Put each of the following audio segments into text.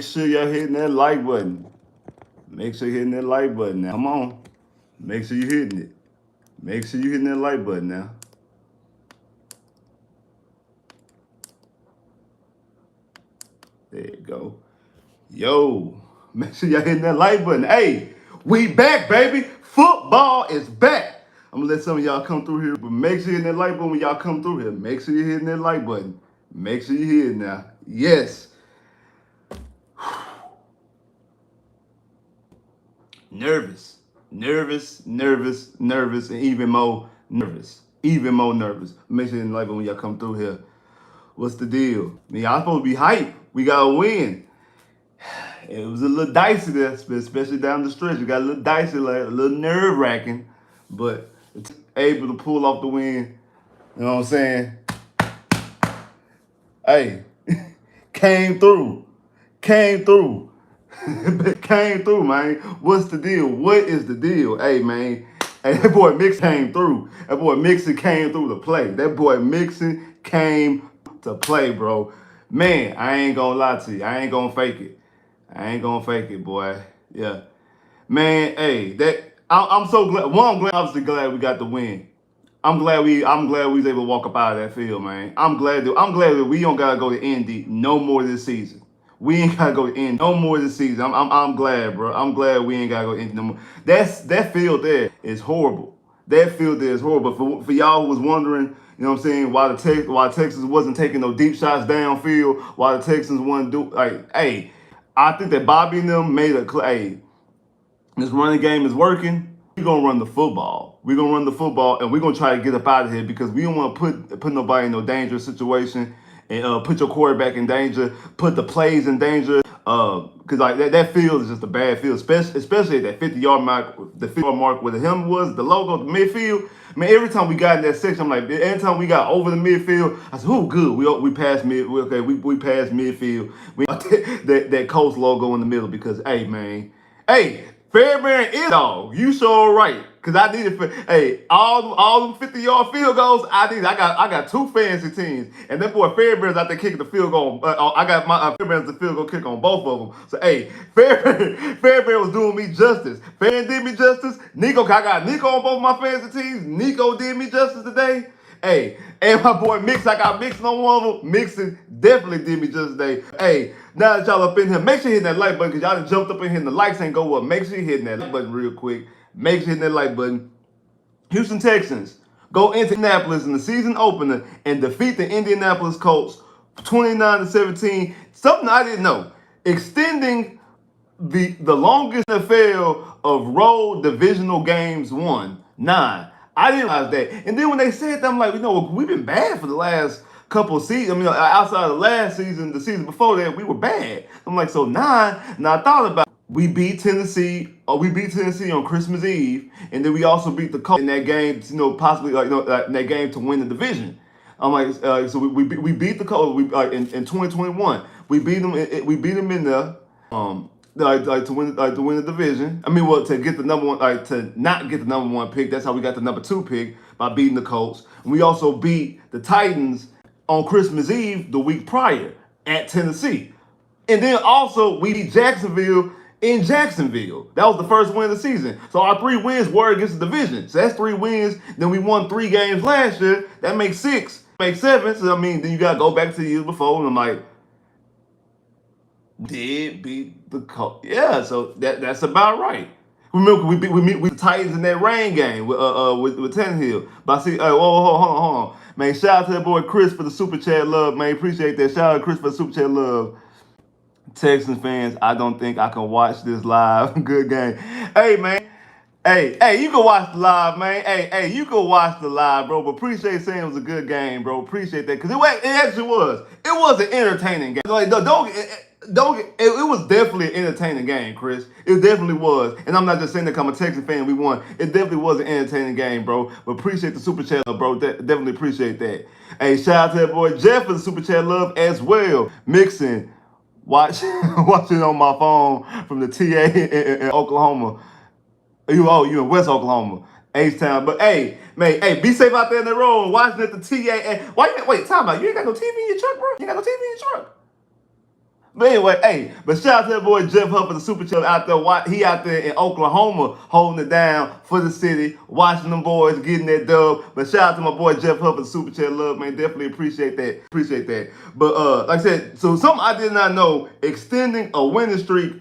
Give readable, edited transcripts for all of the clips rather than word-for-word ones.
Make sure y'all hitting that like button. Make sure you're hitting that like button now. Come on. Make sure you're hitting it. Make sure you're hitting that like button now. There you go. Yo, make sure y'all hitting that like button. Hey, we back, baby. Football is back. I'm gonna let some of y'all come through here, but make sure you're hitting that like button when y'all come through here. Make sure you're hitting that like button. Make sure you hit it now. Yes. Nervous, and even more nervous. Even more nervous. Make sure you hit the like button when y'all come through here. What's the deal? I mean, y'all supposed to be hyped. We gotta win. It was a little dicey there, especially down the stretch. It got a little dicey, like a little nerve-wracking, but it's able to pull off the win. You know what I'm saying? Hey, came through. Came through. Came through, man. What's the deal? What is the deal? Hey, man. Hey, that boy Mixon came through. That boy Mixon came through to play. That boy Mixon came to play, bro. Man, I ain't gonna lie to you. I ain't gonna fake it. I ain't gonna fake it, boy. Yeah. Man, hey, I'm so glad. One, I'm glad, obviously glad we got the win. I'm glad we was able to walk up out of that field, man. I'm glad that we don't gotta go to Indy no more this season. We ain't gotta go to Indy no more this season. I'm glad, bro. I'm glad we ain't gotta go to Indy no more. That field there is horrible. That field there is horrible. For y'all who was wondering, you know what I'm saying, why Texas wasn't taking no deep shots downfield, why the Texans wasn't do like, hey, I think that Bobby and them made a hey, this running game is working. We're gonna run the football. We're gonna run the football, and we're gonna try to get up out of here because we don't want to put nobody in no dangerous situation and put your quarterback in danger, put the plays in danger. Because like that field is just a bad field, especially at that 50-yard mark, the 50-yard mark where the helmet was, the logo, the midfield. Man, every time we got in that section, I'm like, every time we got over the midfield, I said, "Oh, good, we passed mid, we passed midfield. We got that Colts logo in the middle because, hey, man, hey." Fairbairn is dog. You sure right. Cause I needed hey, all them 50-yard field goals, I got two fantasy teams. And that boy Fairbairn's out there kicking the field goal. I got my Fairbairn's the field goal kick on both of them. So hey, Fairbairn was doing me justice. Fairbairn did me justice. I got Nico on both my fantasy teams. Nico did me justice today. Hey, and my boy Mixon, I got Mixon on one of them. Mixon definitely did me just today. Hey, now that y'all up in here, make sure you hit that like button because y'all done jumped up in here and the likes ain't go up. Make sure you hitting that like button real quick. Make sure you hitting that like button. Houston Texans go into Indianapolis in the season opener and defeat the Indianapolis Colts 29-17. Something I didn't know. Extending the longest NFL of road divisional games won, 9. I didn't realize that. And then when they said that, I'm like, we've been bad for the last couple of seasons. I mean, outside of the last season, the season before that, we were bad. I'm like, so 9. Now I thought about it. We beat Tennessee on Christmas Eve, and then we also beat the Colts in that game, possibly in that game to win the division. I'm like, so we beat the Colts in 2021. We beat them. We beat them in the to win the division. I mean, well, to get the number one, to not get the number one pick. That's how we got the number 2 pick by beating the Colts. And we also beat the Titans on Christmas Eve the week prior at Tennessee. And then also we beat Jacksonville in Jacksonville. That was the first win of the season. So our 3 wins were against the division. So that's 3 wins. Then we won 3 games last year. That makes 6. Makes 7. So I mean, then you gotta go back to the years before. And I'm like, did beat the Colts. Yeah, so that's about right. Remember, we beat the Titans in that rain game with Tannehill. But I see, hold on. Man, shout out to that boy Chris for the super chat love, man. Appreciate that. Shout out to Chris for the super chat love. Texans fans, I don't think I can watch this live. Good game. Hey, man. Hey, you can watch the live, man. Hey, you can watch the live, bro. But appreciate saying it was a good game, bro. Appreciate that. Because it actually was. It was an entertaining game. Like, it was definitely an entertaining game, Chris. It definitely was. And I'm not just saying that I'm a Texas fan, we won. It definitely was an entertaining game, bro. But appreciate the super chat, bro. Definitely appreciate that. Hey, shout out to that boy Jeff for the super chat love as well. Mixon. Watching on my phone from the TA in Oklahoma. You in West Oklahoma, H-Town. But hey, man, be safe out there in the road watching at the TA. Wait, time out. You ain't got no TV in your truck, bro? You ain't got no TV in your truck? But anyway, hey, but shout out to that boy Jeff Huff, the super chill out there. He out there in Oklahoma holding it down for the city, watching them boys getting that dub. But shout out to my boy Jeff Huff, the super chill love, man. Definitely appreciate that. Appreciate that. But like I said, so something I did not know, extending a winning streak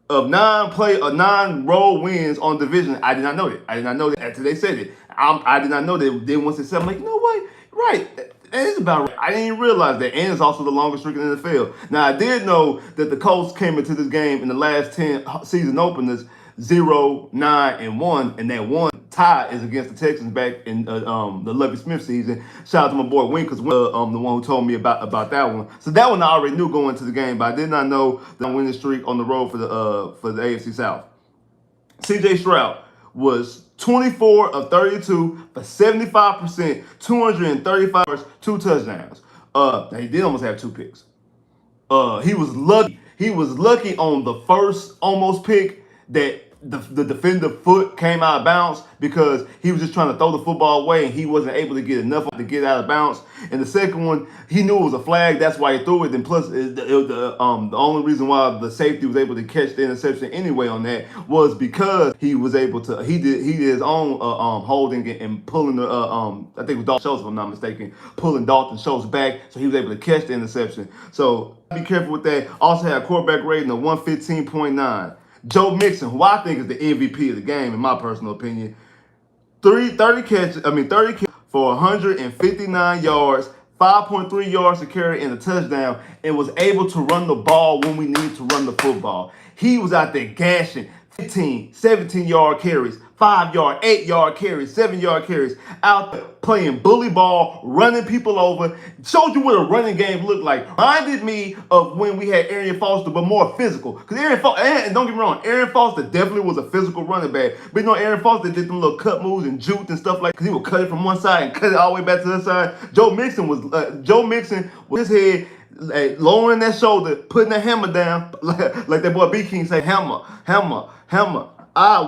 of 9 road wins on division. I did not know that. I did not know that until they said it. I did not know that. Then once they said, I'm like, you know what? Right. That is about right. I didn't even realize that. And it's also the longest streak in the NFL. Now, I did know that the Colts came into this game in the last 10 season openers 0-9-1, and that one tie is against the Texans back in the Lovie Smith season. Shout out to my boy Wink, because the one who told me about that one. So that one I already knew going into the game, but I did not know the winning streak on the road for the AFC South. CJ Stroud was 24 of 32 for 75%, 235 yards, 2 touchdowns. He did almost have 2 picks. He was lucky. He was lucky on the first almost pick that the defender foot came out of bounds, because he was just trying to throw the football away and he wasn't able to get enough to get out of bounds. And the second one, he knew it was a flag, that's why he threw it. And plus, the only reason why the safety was able to catch the interception anyway on that was because he was able to. He did his own holding and pulling the I think it was Dalton Schultz, if I'm not mistaken, pulling Dalton Schultz back, so he was able to catch the interception. So be careful with that. Also had a quarterback rating of 115.9. Joe Mixon, who I think is the MVP of the game, in my personal opinion, 30 catches for 159 yards, 5.3 yards to carry and a touchdown, and was able to run the ball when we needed to run the football. He was out there gashing 15, 17-yard carries, 5-yard, 8-yard carries, 7-yard carries, out there playing bully ball, running people over. Showed you what a running game looked like. Reminded me of when we had Arian Foster, but more physical. Because Arian Foster, and don't get me wrong, Arian Foster definitely was a physical running back. But you know, Arian Foster did them little cut moves and juked and stuff like that, because he would cut it from one side and cut it all the way back to the other side. Joe Mixon with his head, lowering that shoulder, putting the hammer down, like that boy B King say, hammer, hammer, hammer.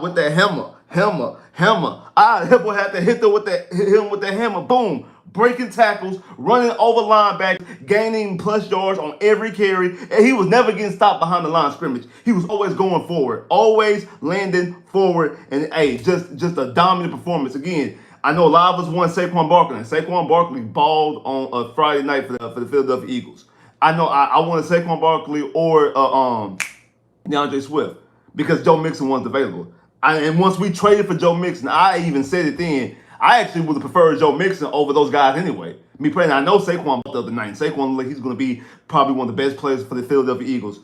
With that hammer, hammer, hammer. That boy had to hit him with that hammer, boom. Breaking tackles, running over linebackers, gaining plus yards on every carry, and he was never getting stopped behind the line of scrimmage. He was always going forward, always landing forward, and just a dominant performance. Again, I know a lot of us want Saquon Barkley, and Saquon Barkley balled on a Friday night for the Philadelphia Eagles. I know I wanted Saquon Barkley or DeAndre Swift, because Joe Mixon wasn't available. And once we traded for Joe Mixon, I even said it then, I actually would have preferred Joe Mixon over those guys anyway. Me praying, I know Saquon the other night. Saquon, he's going to be probably one of the best players for the Philadelphia Eagles.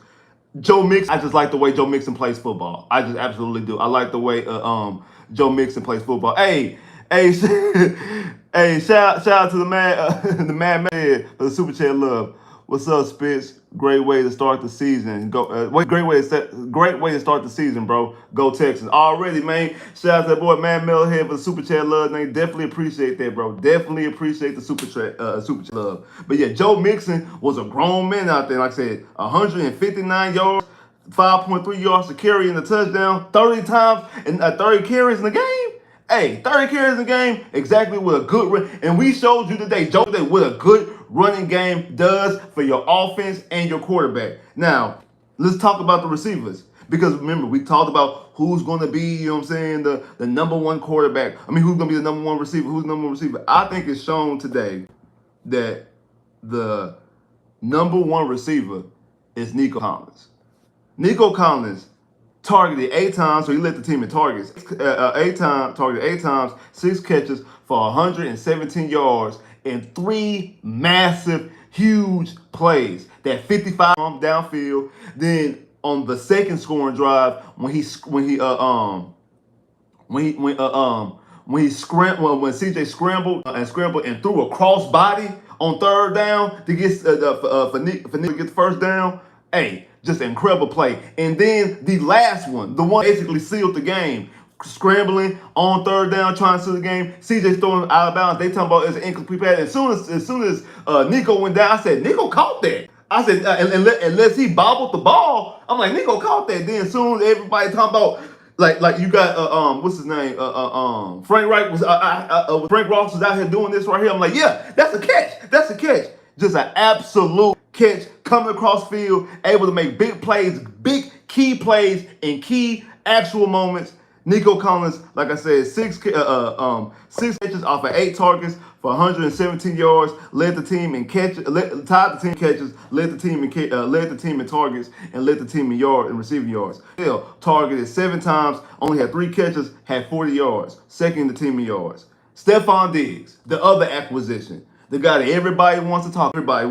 Joe Mixon, I just like the way Joe Mixon plays football. I just absolutely do. I like the way Joe Mixon plays football. Hey, shout out to the man, the man for the super chat love. What's up, Spitz? Great way to start the season. Great way to start the season, bro. Go Texans. Already, man. Shout out to that boy, man, Melhead, for the super chat love. Man, definitely appreciate that, bro. Definitely appreciate the super chat love. But yeah, Joe Mixon was a grown man out there. Like I said, 159 yards, 5.3 yards to carry in the touchdown, 30 times and 30 carries in the game. Hey, 30 carries in the game, exactly what a good run. And we showed you today, Joe, that what a good running game does for your offense and your quarterback. Now, let's talk about the receivers. Because remember, we talked about who's going to be, you know what I'm saying, the number one quarterback. I mean, who's going to be the number one receiver? Who's the number one receiver? I think it's shown today that the number one receiver is Nico Collins. Nico Collins targeted 8 times, so he led the team in targets. Targeted 8 times, 6 catches for 117 yards and 3 massive, huge plays. That 55 downfield. Then on the second scoring drive, when CJ scrambled and threw a cross body on 3rd down to get for Nick to get the first down. Hey, just an incredible play. And then the last one, the one basically sealed the game. Scrambling on 3rd down, trying to seal the game. CJ throwing out of bounds. They talking about it's an incomplete pass. As soon as Nico went down, I said, Nico caught that. I said, unless he bobbled the ball, I'm like, Nico caught that. Then soon everybody talking about like you got what's his name? Frank Reich was Frank Ross was out here doing this right here. I'm like, yeah, that's a catch. That's a catch. Just an absolute catch coming across field, able to make big plays, big key plays in key actual moments. Nico Collins, like I said, six catches off of 8 targets for 117 yards, led the team in catches, tied the team in catches, led the team in targets, and led the team in receiving yards. Still targeted 7 times, only had 3 catches, had 40 yards, second in the team in yards. Stephon Diggs, the other acquisition, the guy that everybody wants to talk about.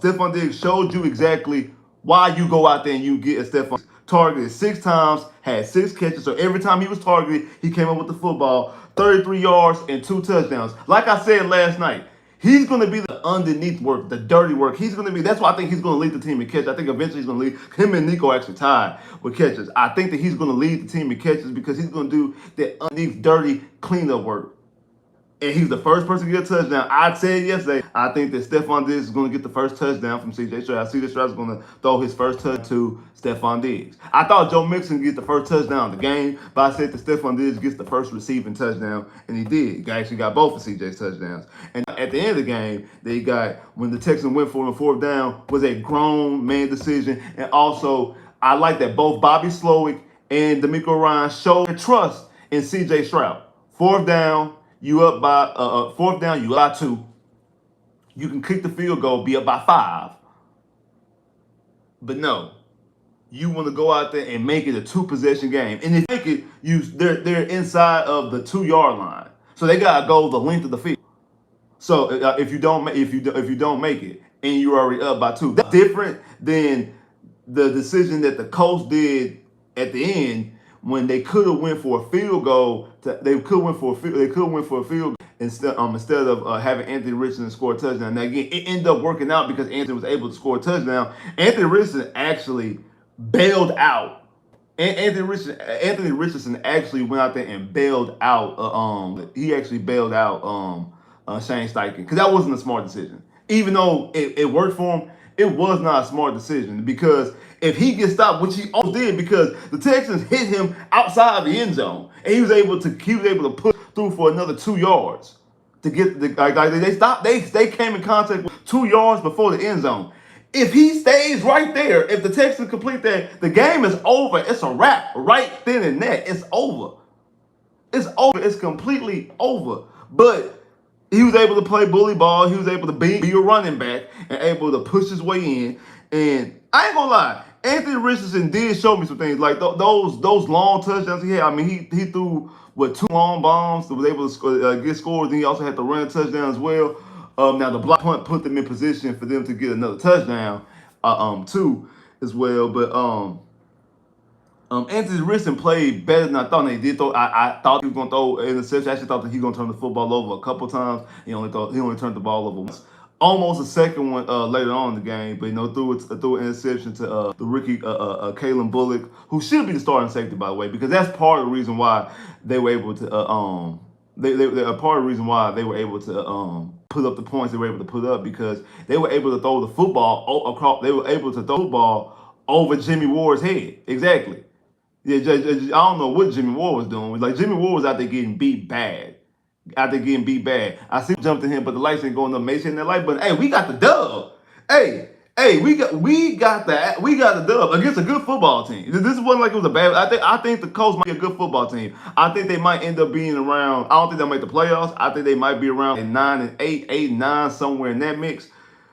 Stephon Diggs showed you exactly why you go out there and you get a Stephon. Targeted 6 times, had 6 catches. So every time he was targeted, he came up with the football, 33 yards and 2 touchdowns. Like I said last night, he's going to be the underneath work, the dirty work. That's why I think he's going to lead the team in catches. I think eventually he's going to lead. Him and Nico actually tied with catches. I think that he's going to lead the team in catches because he's going to do that underneath dirty cleanup work. And he's the first person to get a touchdown. I said yesterday, I think that Stephon Diggs is going to get the first touchdown from C.J. Stroud. C.J. Stroud is going to throw his first touch to Stephon Diggs. I thought Joe Mixon gets the first touchdown of the game, but I said that Stephon Diggs gets the first receiving touchdown, and he did. He actually got both of C.J.'s touchdowns. And at the end of the game, they got, when the Texans went for him on 4th down, was a grown man decision. And also, I like that both Bobby Slowick and D'Amico Ryan showed their trust in C.J. Stroud. 4th down. You up by 4th down, you up by 2. You can kick the field goal, be up by 5. But no, you want to go out there and make it a 2-possession game. And if you make it, they're inside of the 2-yard line, so they gotta go the length of the field. So if you don't make it and you're already up by 2, that's different than the decision that the Colts did at the end. When they could have went for a field goal, they could win for a field goal instead of having Anthony Richardson score a touchdown. Now again, it ended up working out because Anthony was able to score a touchdown. Anthony Richardson actually bailed out. Anthony Richardson actually went out there and bailed out. He actually bailed out Shane Steichen because that wasn't a smart decision. Even though it worked for him, it was not a smart decision because if he gets stopped, which he almost did, because the Texans hit him outside the end zone, and he was able to push through for another 2 yards to get they came in contact with 2 yards before the end zone. If he stays right there, if the Texans complete that, the game is over. It's a wrap right then and there. It's over. It's over. It's completely over. But he was able to play bully ball. He was able to be a running back and able to push his way in. And I ain't gonna lie, Anthony Richardson did show me some things like those long touchdowns he had. I mean, he threw 2 long bombs that was able to get scores. Then he also had to run a touchdown as well. Now the block punt put them in position for them to get another touchdown, too, as well. But Anthony Richardson played better than I thought. And he did throw. I thought he was gonna throw an interception. I actually thought that he was gonna turn the football over a couple times. He only turned the ball over once. Almost a second one later on in the game, but threw an interception to the rookie Kalen Bullock, who should be the starting safety, by the way, because that's part of the reason why they were able to part of the reason why they were able to put up the points they were able to put up, because they were able to throw the football across. They were able to throw the football over Jimmy Ward's head. Exactly. Yeah, I don't know what Jimmy Ward was doing. Like, Jimmy Ward was out there getting beat bad. I see him jump to him, but the lights ain't going up. Mason hitting that light button. Hey, we got the dub. Hey, we got the dub against a good football team. This wasn't like it was a bad. I think the Colts might be a good football team. I think they might end up being around. I don't think they'll make the playoffs. I think they might be around 9-8, 8-9, somewhere in that mix.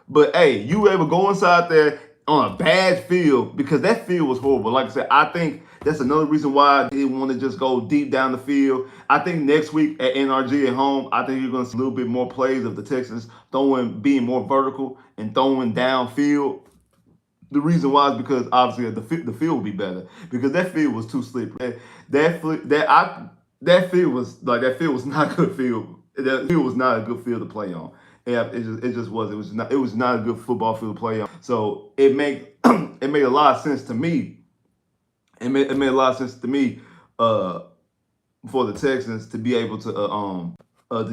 But hey, you were able to go inside there on a bad field, because that field was horrible. Like I said, I think that's another reason why they didn't want to just go deep down the field. I think next week at NRG at home, I think you're going to see a little bit more plays of the Texans being more vertical and throwing downfield. The reason why is because obviously the field will be better, because that field was too slippery. That field was not a good field. That field was not a good field to play on. Yeah, it just was. It was not a good football field to play on. So it made a lot of sense to me. It made a lot of sense to me for the Texans to be able to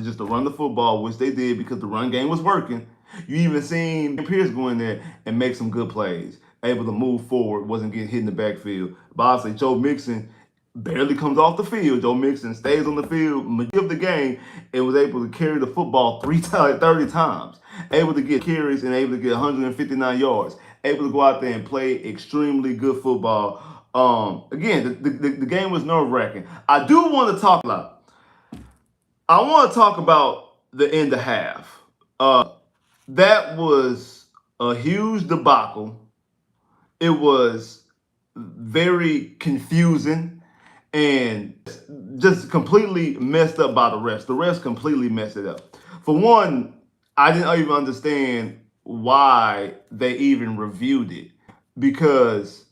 just to run the football, which they did because the run game was working. You even seen Pierce go in there and make some good plays, able to move forward, wasn't getting hit in the backfield. But obviously, Joe Mixon barely comes off the field. Joe Mixon stays on the field, majority of the game, and was able to carry the football 30 times. able to get carries and able to get 159 yards, able to go out there and play extremely good football. Again, the game was nerve-wracking. I do want to talk about. I want to talk about the end of half. That was a huge debacle. It was very confusing and just completely messed up by the refs. The refs completely messed it up. For one, I didn't even understand why they even reviewed it, because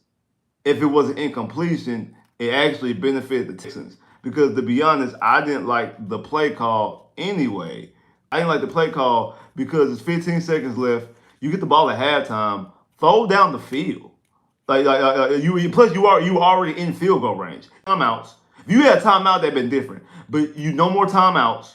if it was an incompletion, it actually benefited the Texans. Because to be honest, I didn't like the play call anyway. I didn't like the play call because it's 15 seconds left. You get the ball at halftime, throw down the field. You plus you already in field goal range. Timeouts. If you had timeout, that'd been different. But you no more timeouts.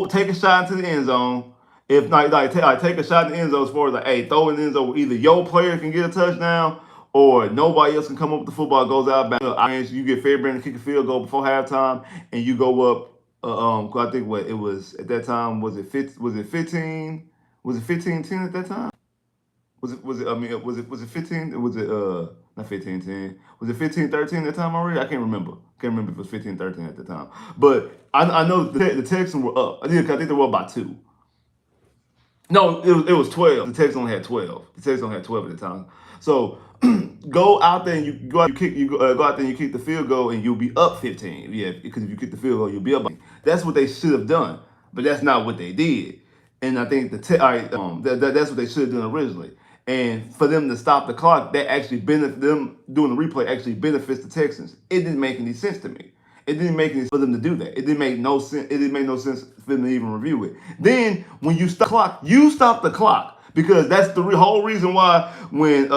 Take a shot into the end zone. If not, take a shot in the end zone as far as throw in the end zone. Either your player can get a touchdown, or nobody else can come up with the football. Goes out back. You get Fairbairn to kick a field goal before halftime, and you go up. I think what it was at that time. Was it 15? Was it 15? Was it 15-10 at that time? Was it 15? Was it not 15-10? Was it 15-13 at the time already? I can't remember. Can't remember if it was 15-13 at the time. But I know the Texans were up. I think they were up by 2. No, it was 12. The Texans only had 12. The Texans only had 12 at the time. So go out there and go out there and you kick the field goal and you'll be up 15. Yeah, because if you kick the field goal, you'll be up. That's what they should have done, but that's not what they did. And I think that's what they should have done originally. And for them to stop the clock, that actually them doing the replay actually benefits the Texans. It didn't make any sense to me. It didn't make any sense for them to do that. It didn't make no sense. It didn't make no sense for them to even review it. Then when you stop the clock, you stop the clock, because that's the whole reason why when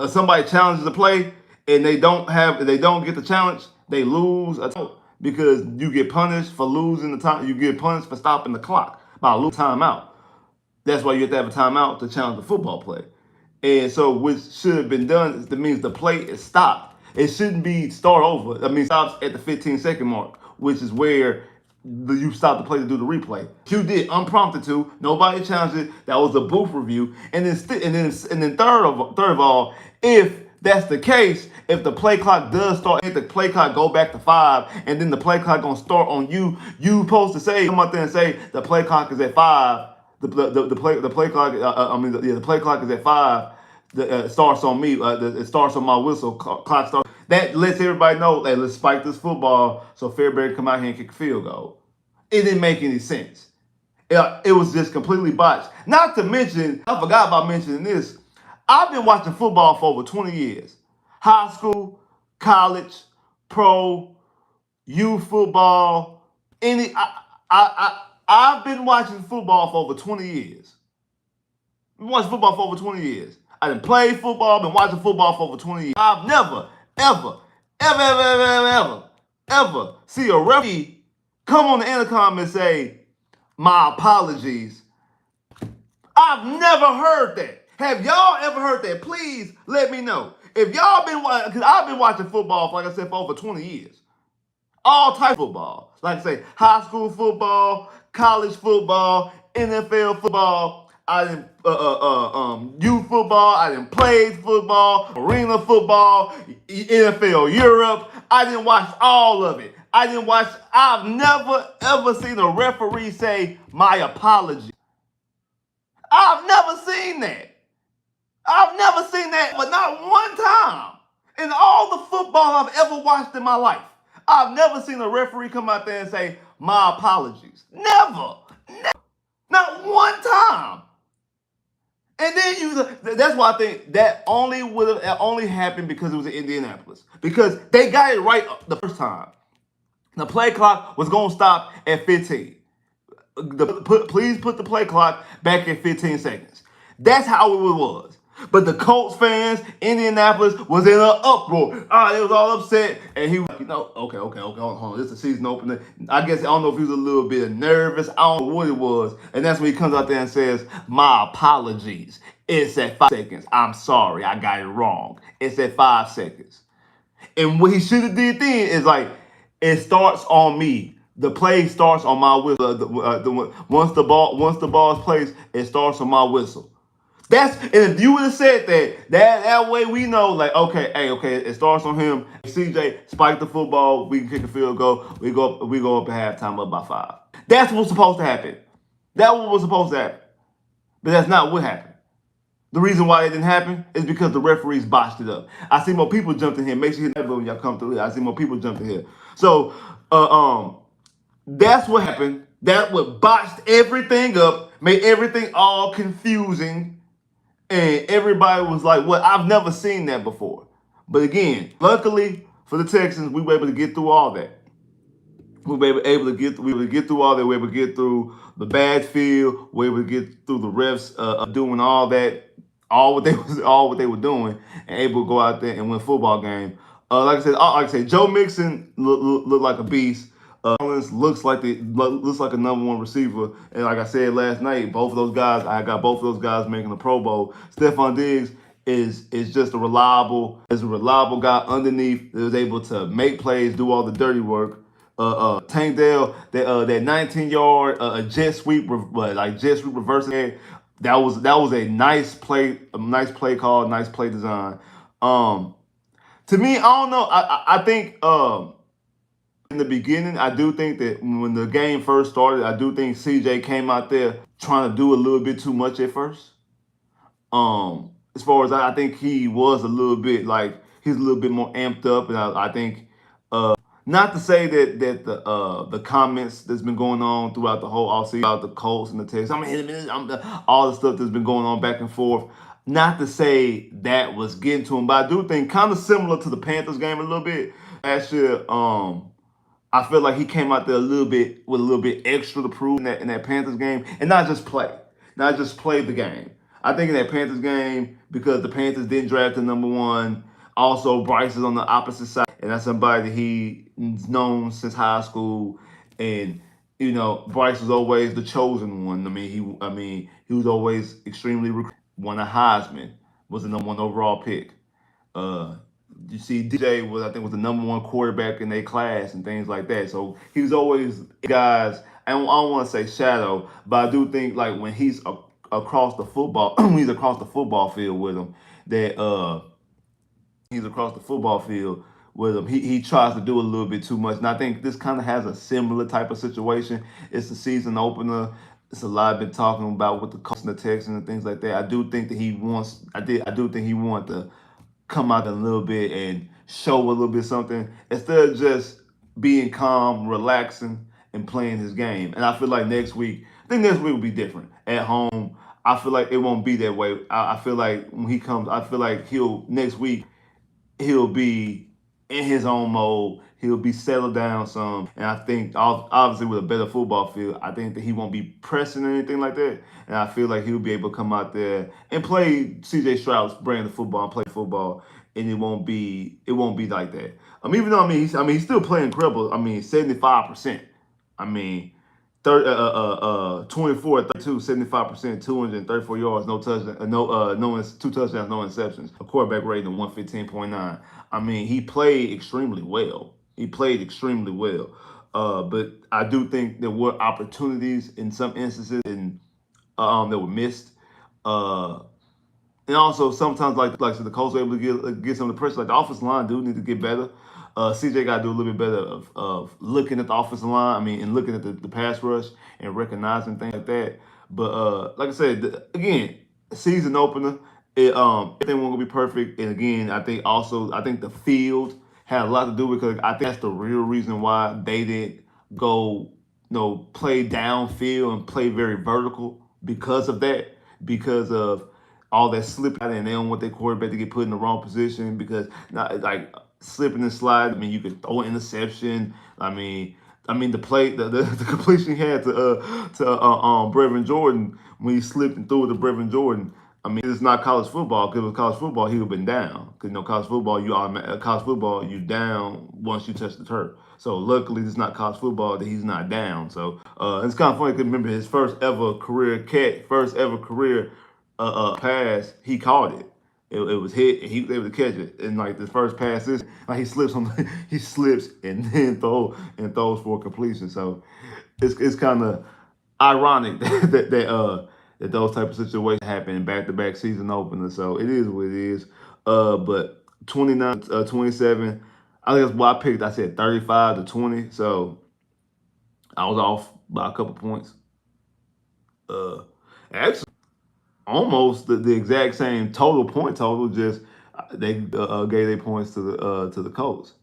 somebody challenges a play and they don't get the challenge, they lose because you get punished for losing the time. You get punished for stopping the clock by losing timeout. That's why you have to have a timeout to challenge the football play. And so what should have been done is, that means the play is stopped. It shouldn't be start over. I mean, stops at the 15-second mark, which is where you stop the play to do the replay. You did unprompted to. Nobody challenged it. That was a booth review. And then third of all, if that's the case, if the play clock does start, if the play clock go back to 5, and then the play clock gonna start on you, you supposed to come out there and say the play clock is at 5. The play clock. The play clock is at 5. It starts on me. It starts on my whistle. Clock starts. That lets everybody know. Hey, let's spike this football so Fairbairn come out here and kick a field goal. It didn't make any sense. It was just completely botched. Not to mention, I forgot about mentioning this. I've been watching football for over 20 years. High school, college, pro, youth football, I've been watching football for over 20 years. I've been watching football for over 20 years. I done played football, been watching football for over 20 years. I've never, ever see a referee come on the intercom and say, "My apologies." I've never heard that. Have y'all ever heard that? Please let me know. If y'all been watching, because I've been watching football, like I said, for over 20 years. All types of football. Like I say, high school football, college football, NFL football. I didn't youth football. I didn't play football, arena football, NFL Europe. I didn't watch all of it. I've never ever seen a referee say, "My apology." I've never seen that. But not one time in all the football I've ever watched in my life. I've never seen a referee come out there and say, "My apologies." Never. Not one time. And then that's why I think that only happened because it was in Indianapolis. Because they got it right the first time. The play clock was going to stop at 15. Please put the play clock back at 15 seconds. That's how it was. But the Colts fans, Indianapolis, was in an uproar. They was all upset. And he was like, okay, hold on. This is a season opener. I guess, I don't know if he was a little bit nervous. I don't know what it was. And that's when he comes out there and says, "My apologies. It's at 5 seconds. I'm sorry. I got it wrong. It's at 5 seconds." And what he should have did then is like, "It starts on me. The play starts on my whistle. Once the ball is placed, it starts on my whistle. And if you would have said that way we know, like, okay, hey, okay, it starts on him. CJ spike the football, we can kick a field goal, we go up at halftime up by 5. That's what's supposed to happen. That's what was supposed to happen. But that's not what happened. The reason why it didn't happen is because the referees botched it up. I see more people jumped in here. Make sure you hit that button when y'all come through here. I see more people jumped in here. So that's what happened. That what botched everything up, made everything all confusing, and everybody was like, "What? I've never seen that before." But again, luckily for the Texans, we were able to get through all that. We were able to get through all that. We were able to get through the bad feel. We were able to get through the refs doing all that, all what they were doing, and able to go out there and win a football game. Like I said, Joe Mixon looked like a beast. Collins looks like a number one receiver, and like I said last night, I got both of those guys making the Pro Bowl. Stephon Diggs is just a reliable guy underneath that was able to make plays, do all the dirty work. Tank Dell, that 19-yard jet sweep reverse head. That was a nice play call, nice play design. To me, I don't know. I think in the beginning, I do think that when the game first started, I do think CJ came out there trying to do a little bit too much at first. As far as I think he was a little bit like he's a little bit more amped up, and I think not to say that the comments that's been going on throughout the whole offseason about the Colts and the Texans, all the stuff that's been going on back and forth. Not to say that was getting to him, but I do think kind of similar to the Panthers game a little bit. Last year, I feel like he came out there a little bit extra to prove in that Panthers game, and not just play the game. I think in that Panthers game, because the Panthers didn't draft the number one, also Bryce is on the opposite side, and that's somebody that he's known since high school, and Bryce was always the chosen one. He was always extremely won a Heisman, was the number one overall pick. You see, DJ was the number one quarterback in their class and things like that. So he was always guys. I don't want to say shadow, but I do think like when he's across the football, when he's across the football field with him, that he's across the football field with him. He tries to do a little bit too much, and I think this kind of has a similar type of situation. It's the season opener. It's a lot been talking about with the Colts and the Texans and things like that. I do think that he wants. I do think he wanted to come out a little bit and show a little bit something instead of just being calm, relaxing, and playing his game. And I feel like next week will be different at home. I feel like it won't be that way. I feel like when he comes, I feel like next week he'll be in his own mode. He'll be settled down some, and I think obviously with a better football field, I think that he won't be pressing or anything like that. And I feel like he'll be able to come out there and play C.J. Stroud's brand of football and play football, and it won't be like that. Even though he's still playing incredible. 75%. 24 32, 75%, 234 yards, no touchdowns, two touchdowns, no interceptions. A quarterback rating of 115.9. He played extremely well. But I do think there were opportunities in some instances that were missed. And also sometimes like the Colts were able to get some of the pressure. Like the offensive line do need to get better. CJ got to do a little bit better of looking at the offensive line. And looking at the pass rush and recognizing things like that. But like I said, again, season opener. Everything won't be perfect. And again, I think the field had a lot to do with it, because I think that's the real reason why they didn't go, play downfield and play very vertical, because of that, because of all that slipping out, and they don't want their quarterback to get put in the wrong position, because not like slipping and sliding. You could throw an interception. The play, the completion he had to Brevin Jordan, when he slipped and threw it to Brevin Jordan. It's not college football, because with college football, he would have been down. Because college football, you down once you touch the turf. So luckily, it's not college football that he's not down. So it's kind of funny, because remember his first ever career pass, he caught it. It was hit, and he was able to catch it. And like the first pass is like he slips on, he slips and then throws for a completion. So it's kind of ironic that those type of situations happen in back-to-back season openers. So it is what it is. But 29, 27. I think that's what I picked. I said 35-20. So I was off by a couple points. Actually, almost the exact same point total. Just they gave their points to the Colts.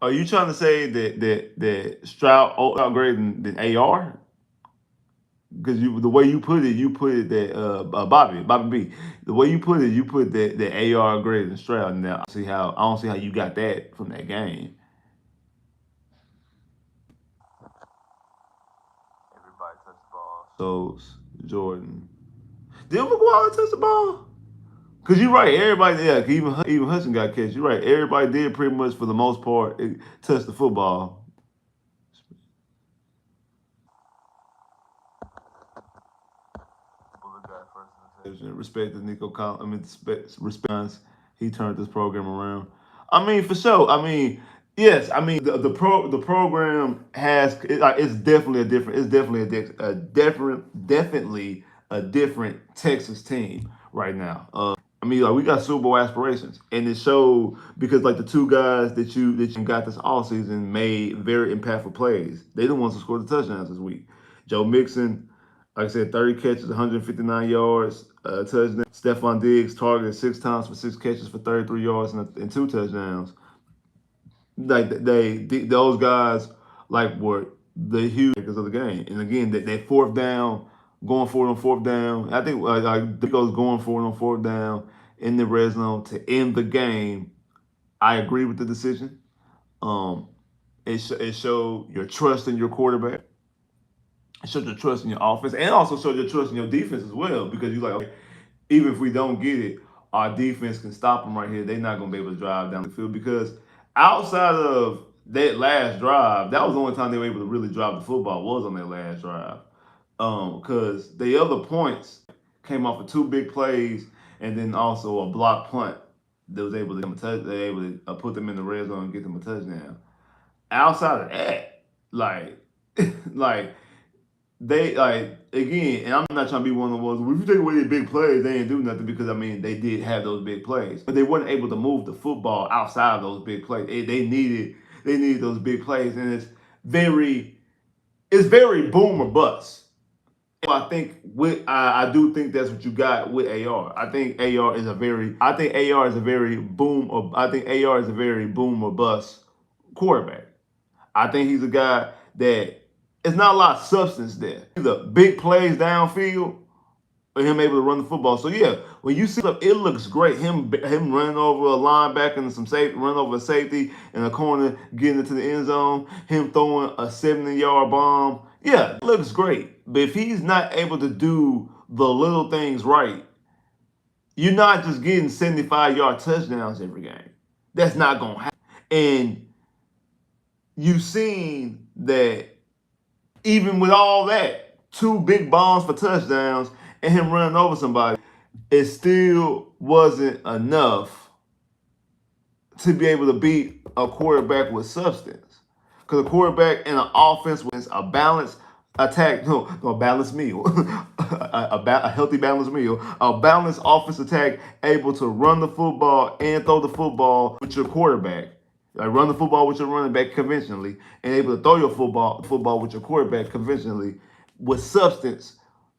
Are you trying to say that Stroud outgraded than AR? Because the way you put it that Bobby B, the way you put that AR greater than Stroud. Now I don't see how you got that from that game. So Jordan, did McGuire touch the ball? Cause you're right, everybody, yeah, even Hudson got catch. You're right, everybody did pretty much for the most part touch the football. Respect to Nico Collins. I mean, response. He turned this program around. I mean, for sure. I mean, yes. I mean, the program has it's definitely a different. It's definitely definitely a different Texas team right now. I mean, like we got Super Bowl aspirations, and it showed because like the two guys that you got this all season made very impactful plays. They the ones who scored the touchdowns this week. Joe Mixon, like I said, 30 catches, 159 yards, touchdown. Stephon Diggs targeted 6 times for 6 catches for 33 yards and 2 touchdowns. Like those guys like were the huge because of the game. And again, that fourth down, going for it on fourth down. I think like Debacle going for it on fourth down in the red zone to end the game. I agree with the decision. Um, it showed your trust in your quarterback. It showed your trust in your offense, and also showed your trust in your defense as well. Because you like, okay, even if we don't get it, our defense can stop them right here. They're not going to be able to drive down the field because outside of that last drive, that was the only time they were able to really drive the football was on that last drive. Because the other points came off of 2 big plays and then also a block punt that was able to get them a touch. They were able to put them in the red zone and get them a touchdown. Outside of that, like, like they like again, and I'm not trying to be one of the ones. If you take away their big plays, they ain't do nothing because I mean they did have those big plays, but they weren't able to move the football outside of those big plays. They needed those big plays, and it's very boom or bust. I think I do think that's what you got with AR. I think AR is a very boom or I think AR is a very boom or bust quarterback. I think he's a guy that it's not a lot of substance there. Either big plays downfield or him able to run the football. So yeah, when you see it looks great. Him running over a linebacker and some safety, run over a safety in a corner, getting into the end zone. Him throwing a 70-yard bomb. Yeah, it looks great. But if he's not able to do the little things right, you're not just getting 75-yard touchdowns every game. That's not gonna happen. And you've seen that even with all that, 2 big bombs for touchdowns and him running over somebody, it still wasn't enough to be able to beat a quarterback with substance. Because a quarterback and an offense with a balanced attack, no a balanced meal, a healthy balanced meal, a balanced offense attack, able to run the football and throw the football with your quarterback. Like run the football with your running back conventionally, and able to throw your football with your quarterback conventionally with substance.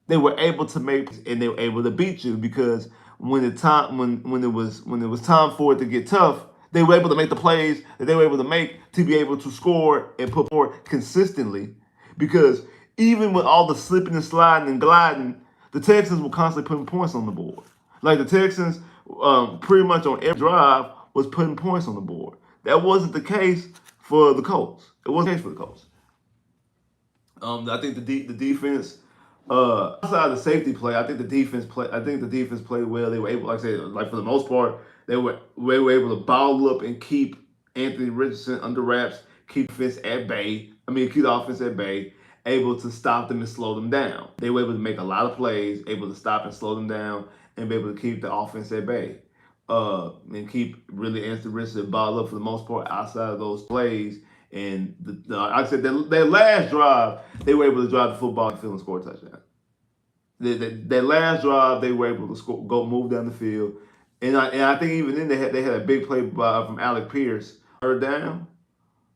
They were able to make and they were able to beat you because when it was time for it to get tough, they were able to make the plays that they were able to make to be able to score and put forward consistently. Because even with all the slipping and sliding and gliding, the Texans were constantly putting points on the board. Like the Texans, pretty much on every drive was putting points on the board. That wasn't the case for the Colts. It wasn't the case for the Colts. I think the defense, outside of the safety play, I think the defense play. I think the defense played well. They were able, like I said, like for the most part, they were able to bottle up and keep Anthony Richardson under wraps, keep defense at bay. keep the offense at bay, able to stop them and slow them down. They were able to make a lot of plays, able to stop and slow them down, and be able to keep the offense at bay. And keep really Anthony Richardson ball up for the most part outside of those plays. And like I said, their last drive, they were able to drive the football and field and score a touchdown. Their last drive, they were able to go move down the field. And I think even then they had a big play from Alec Pierce, third down.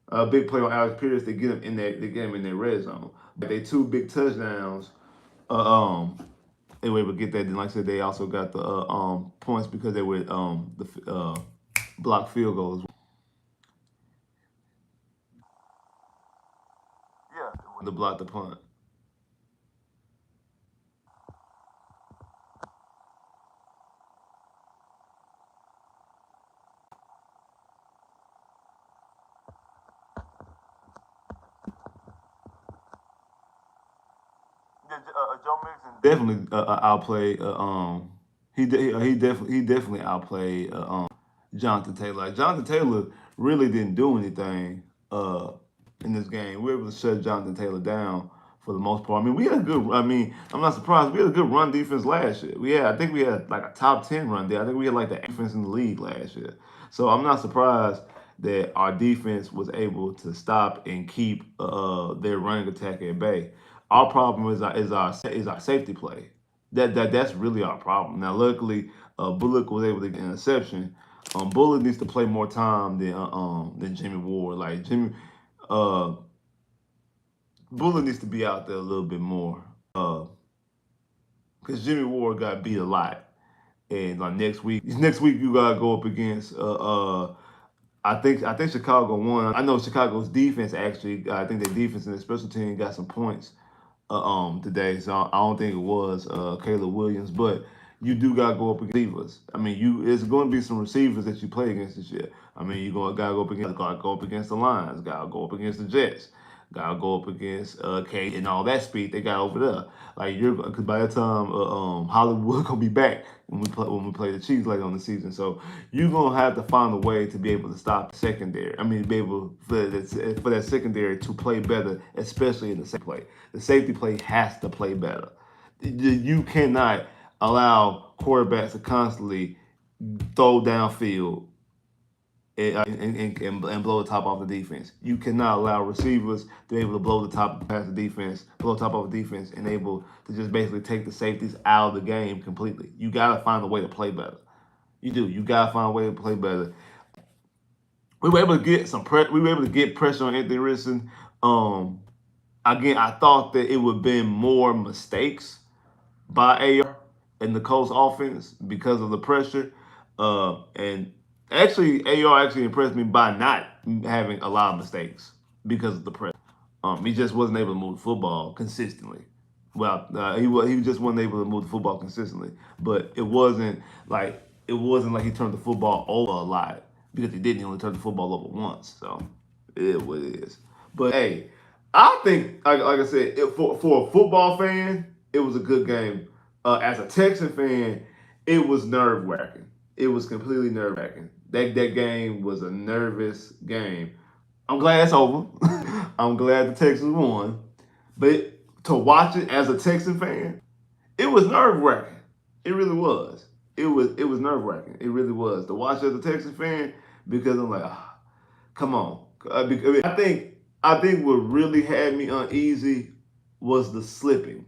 A big play on Alex Pierce to get him in their red zone. But they two big touchdowns. They were able to get that. Then, like I said, they also got the points because they were the blocked field goals. Yeah, to block the punt. Yeah, Joe Mixon definitely outplayed. He definitely outplayed Jonathan Taylor. Like, Jonathan Taylor really didn't do anything in this game. We were able to shut Jonathan Taylor down for the most part. We had a good. I'm not surprised. We had a good run defense last year. I think we had like a top 10 run there. I think we had like the defense in the league last year. So I'm not surprised that our defense was able to stop and keep their running attack at bay. Our problem is our safety play. That's really our problem. Now, luckily, Bullock was able to get an interception. Bullock needs to play more time than Jimmy Ward. Like uh, Bullock needs to be out there a little bit more. Because Jimmy Ward got beat a lot. And like next week you gotta go up against I think Chicago won. I know Chicago's defense actually. I think their defense and their special team got some points today. So I don't think it was Caleb Williams, but you do gotta go up against receivers. It's going to be some receivers that you play against this year. Gotta go up against the Lions. Gotta go up against the Jets. Gotta go up against K and all that speed they got over there. Like because by the time Hollywood gonna be back when we play the Chiefs later on the season, so you're gonna have to find a way to be able to stop the secondary. Be able for that secondary to play better, especially in the safety play. The safety play has to play better. You cannot allow quarterbacks to constantly throw downfield and blow the top off the defense. You cannot allow receivers to be able to blow the top past the defense, blow the top off the defense, and able to just basically take the safeties out of the game completely. You gotta find a way to play better. You do. You gotta find a way to play better. We were able to get we were able to get pressure on Anthony Richardson. Again, I thought that it would have been more mistakes by AR in the Colts offense because of the pressure. And actually, AR actually impressed me by not having a lot of mistakes because of the pressure. He just wasn't able to move the football consistently. Well, he just wasn't able to move the football consistently. But it wasn't like he turned the football over a lot because he didn't. He only turned the football over once. So it is what it is. But hey, I think, like I said, for a football fan, it was a good game. As a Texan fan, it was nerve-wracking. It was completely nerve-wracking. That game was a nervous game. I'm glad it's over. I'm glad the Texans won. But to watch it as a Texan fan, it was nerve-wracking. It really was. It was nerve-wracking. It really was. To watch as a Texan fan, because I'm like, come on. I think what really had me uneasy was the slipping.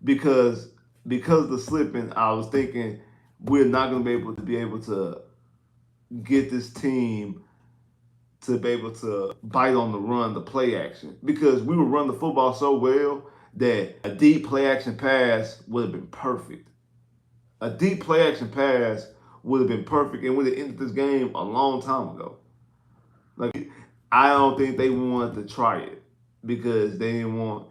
Because of the slipping, I was thinking we're not going to be able to get this team to be able to bite on the run, the play action, because we would run the football so well that a deep play action pass would have been perfect. A deep play action pass would have been perfect and would have ended this game a long time ago. Like, I don't think they wanted to try it because they didn't want,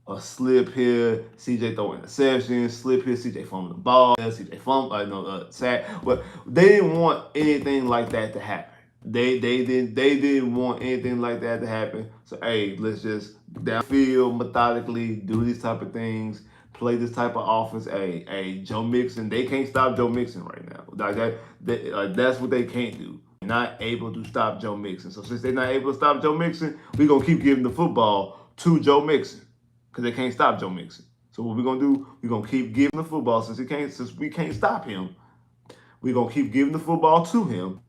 a slip here, CJ throw interception, slip here, CJ fumble the ball, CJ fumble, sack. But they didn't want anything like that to happen. They didn't want anything like that to happen. So hey, let's just downfield methodically, do these type of things, play this type of offense. Hey, Joe Mixon, they can't stop Joe Mixon right now. Like that's what they can't do. not able to stop Joe Mixon. So since they're not able to stop Joe Mixon, we're going to keep giving the football to Joe Mixon because they can't stop Joe Mixon. So what we're going to do, we're going to keep giving the football since we can't stop him. We're going to keep giving the football to him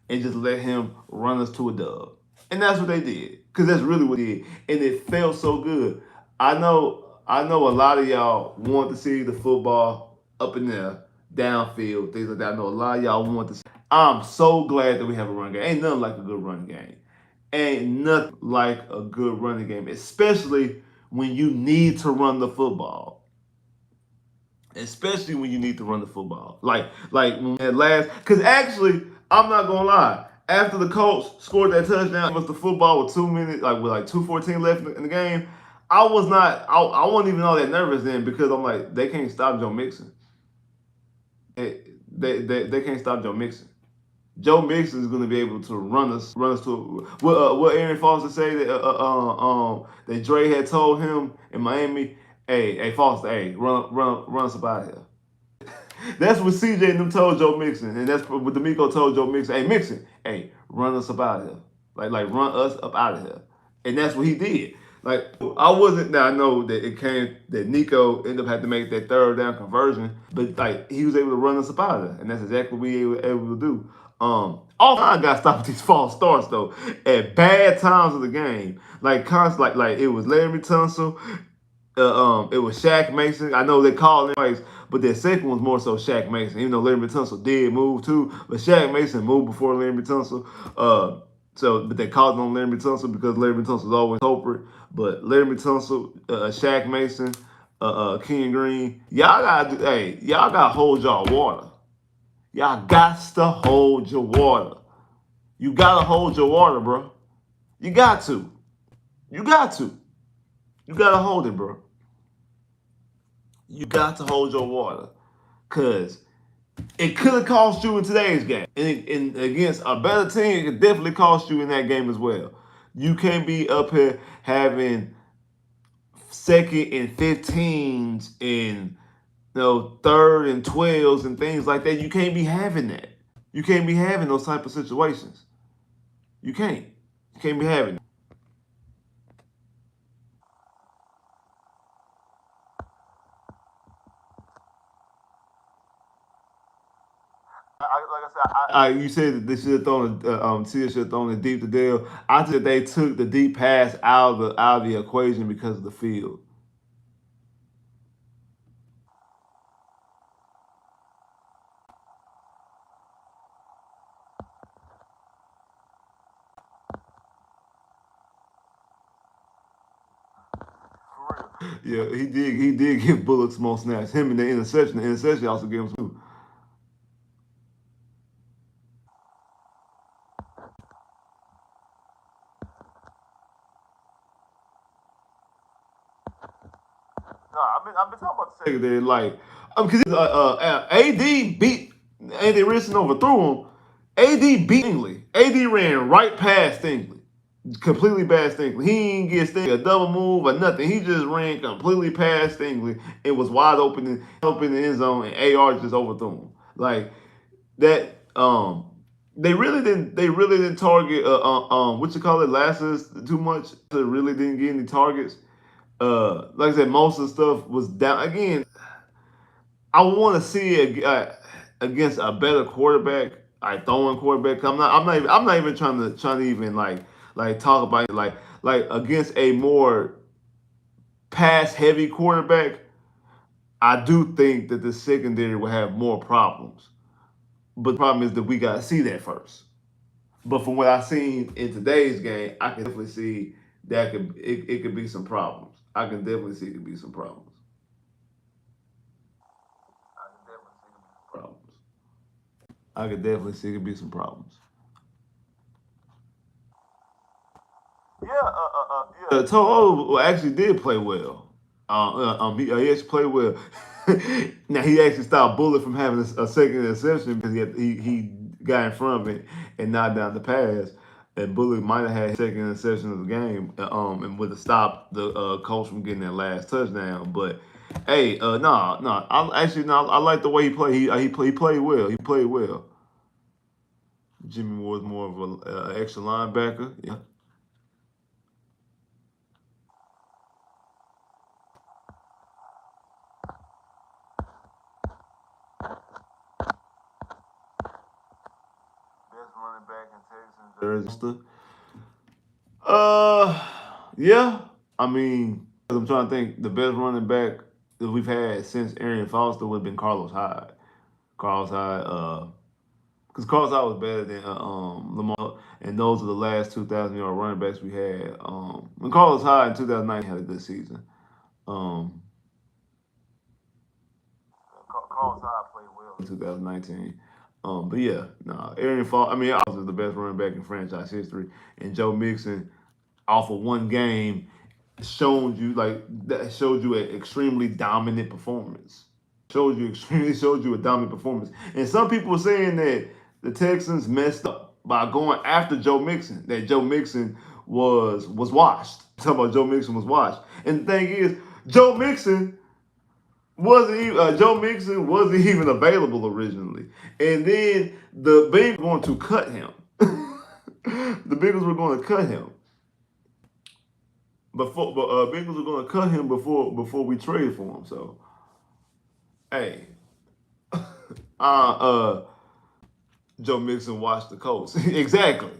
and just let him run us to a dub. And that's what they did. Because that's really what they did. And it felt so good. I know a lot of y'all want to see the football up in there, downfield, things like that. I know a lot of y'all want to see. I'm so glad that we have a run game. Ain't nothing like a good running game. Ain't nothing like a good running game, especially when you need to run the football. Especially when you need to run the football. Like when at last, because actually, I'm not gonna lie. After the Colts scored that touchdown, it was the football with 2 minutes, with 2:14 left in the game. I wasn't even all that nervous then because I'm like, they can't stop Joe Mixon. They can't stop Joe Mixon. Joe Mixon is going to be able to run us to what Aaron Foster say that Dre had told him in Miami. Hey Foster, run us up out of here. That's what CJ and them told Joe Mixon, and that's what D'Amico told Joe Mixon. Hey Mixon, run us up out of here. Like run us up out of here, and that's what he did. Like I wasn't. Now I know that Nico ended up having to make that third down conversion, but like he was able to run us up out of there, and that's exactly what we were able to do. All I got to stop with these false starts though at bad times of the game, like constant, like it was Larry Tunsil, it was Shaq Mason. I know they called him twice, but that second one's more so Shaq Mason. Even though Larry Tunsil did move too, but Shaq Mason moved before Larry Tunsil. But they called on Larry Tunsil because Larry Tunsil was always culprit. But Larry Tunsil, Shaq Mason, Ken Green, y'all gotta hold y'all water. Y'all got to hold your water. You gotta hold your water, bro. You got to. You got to. You gotta hold it, bro. You got to hold your water. Cause it could have cost you in today's game. And against a better team, it could definitely cost you in that game as well. You can't be up here having 2nd and 15s and 3rd and 12s and things like that. You can't be having that. You can't be having those type of situations. You can't. You can't be having it. You said that they should have thrown Tia should have thrown it deep to Dale. I think that they took the deep pass out of the equation because of the field. Yeah, he did give Bullock some more snaps. Him and the interception. The interception also gave him some. No, I've been talking about the secondary, like, because AD beat Andy Richardson overthrew him. AD beat Stingley. AD ran right past Stingley, completely past Stingley. He didn't get Stingley a double move or nothing. He just ran completely past Stingley. It was wide open in the end zone, and AR just overthrew him. Like that. They really didn't target what you call it, Lasses too much. They really didn't get any targets. Like I said, most of the stuff was down. Again, I want to see it against a better quarterback, throwing quarterback. I'm not even trying to even like talk about it, like against a more pass heavy quarterback. I do think that the secondary will have more problems. But the problem is that we got to see that first. But from what I've seen in today's game, I can definitely see that it could be some problems. I can definitely see it could be some problems. Problems. I could definitely see it could be some problems. Toho actually did play well. He actually played well. Now he actually stopped Bullet from having a second interception because he got in front of it and knocked down the pass. And Bullet might have had his second interception of the game, and would have stopped the Colts from getting that last touchdown. But hey, I like the way he played. He played well. He played well. Jimmy Ward's more of a extra linebacker. Yeah. Best running back in Texans jersey. Yeah. I mean, I'm trying to think. The best running back that we've had since Arian Foster would have been Carlos Hyde. Carlos Hyde, because Carlos Hyde was better than Lamar, and those are the last 2,000-yard running backs we had. When Carlos Hyde in 2019 had a good season. Um, Carlos Hyde played well in 2019. But yeah, nah, Arian Foster. I mean, also the best running back in franchise history, and Joe Mixon, off of one game, showed you an extremely dominant performance. Showed you a dominant performance. And some people were saying that the Texans messed up by going after Joe Mixon. That Joe Mixon was washed. Talking about Joe Mixon was washed. And the thing is, Joe Mixon wasn't even available originally. And then the Bengals were going to cut him. The Bengals were going to cut him. Bengals were going to cut him before we trade for him. So, hey, uh, Joe Mixon watched the Colts. exactly.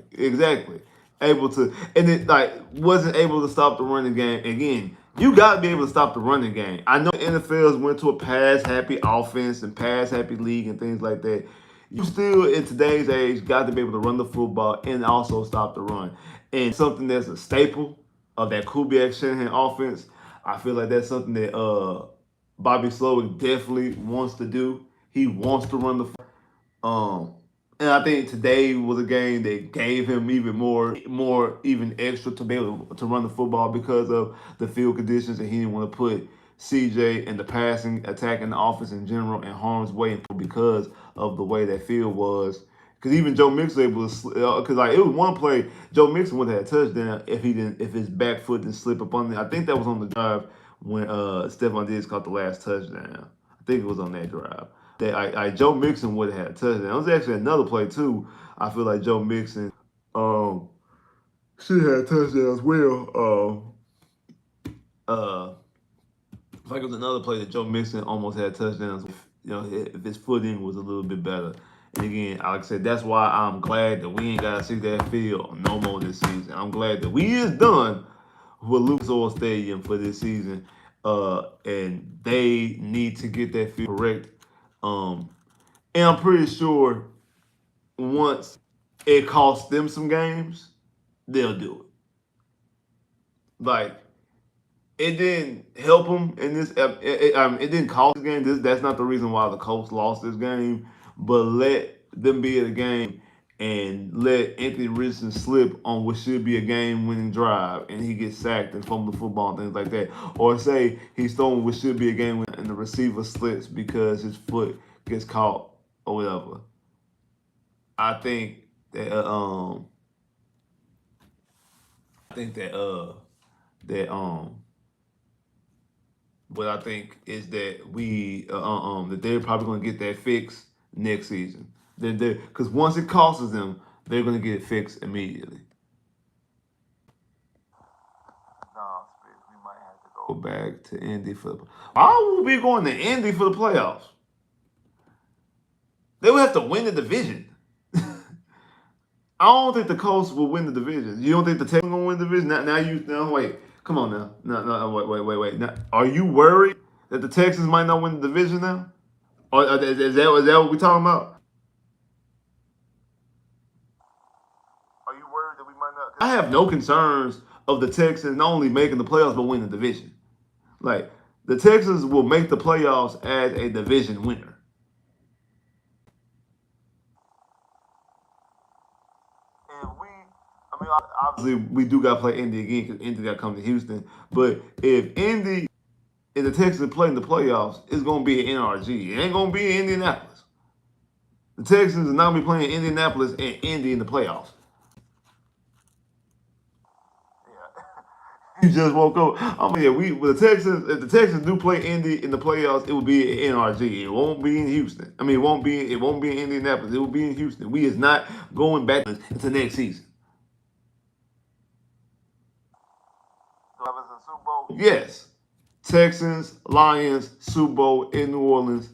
Able to, and it like wasn't able to stop the running game. Again, you got to be able to stop the running game. I know NFL's went to a pass happy offense and pass happy league and things like that. You still in today's age got to be able to run the football and also stop the run. And something that's a staple of that Kubiak Shanahan offense. I feel like that's something that Bobby Slowick definitely wants to do. He wants to run the and I think today was a game that gave him even even extra to be able to run the football because of the field conditions, and he didn't want to put CJ and the passing, attacking the offense in general in harm's way because of the way that field was. Because even Joe Mixon was because like it was one play Joe Mixon would have had a touchdown if his back foot didn't slip up on there. I think that was on the drive when Stephon Diggs caught the last touchdown. I think it was on that drive that Joe Mixon would have had a touchdown. It was actually another play too. I feel like Joe Mixon should have had a touchdown as well. I think it was another play that Joe Mixon almost had touchdowns. If his footing was a little bit better. And again, like I said, that's why I'm glad that we ain't gotta see that field no more this season. I'm glad that we is done with Lucas Oil Stadium for this season. And they need to get that field correct. And I'm pretty sure once it costs them some games, they'll do it. Like it didn't help them in this. It didn't cost the game. That's not the reason why the Colts lost this game. But let them be at a game and let Anthony Richardson slip on what should be a game-winning drive, and he gets sacked and fumble the football and things like that. Or say he's throwing what should be a game-winning, and the receiver slips because his foot gets caught or whatever. I think that I think that what I think is that that they're probably going to get that fixed next season. Because once it costs them, they're going to get it fixed immediately. No, we might have to go back to Indy for the. Why would we going to Indy for the playoffs? They would have to win the division. I don't think the Colts will win the division. You don't think the Texans gonna win the division? Now wait. Come on now. No, wait. Now, are you worried that the Texans might not win the division now? Or is that what we're talking about? Are you worried that we might not? I have no concerns of the Texans not only making the playoffs but winning the division. Like the Texans will make the playoffs as a division winner. Obviously, we do got to play Indy again because Indy got to come to Houston. But if Indy and the Texans play in the playoffs, it's going to be an NRG. It ain't going to be in Indianapolis. The Texans are not going to be playing Indianapolis and Indy in the playoffs. He just woke up. Yeah, the Texans. If the Texans do play Indy in the playoffs, it will be in NRG. It won't be in Houston. I mean, it won't be in Indianapolis. It will be in Houston. We is not going back into next season. Yes, Texans, Lions, Super Bowl in New Orleans.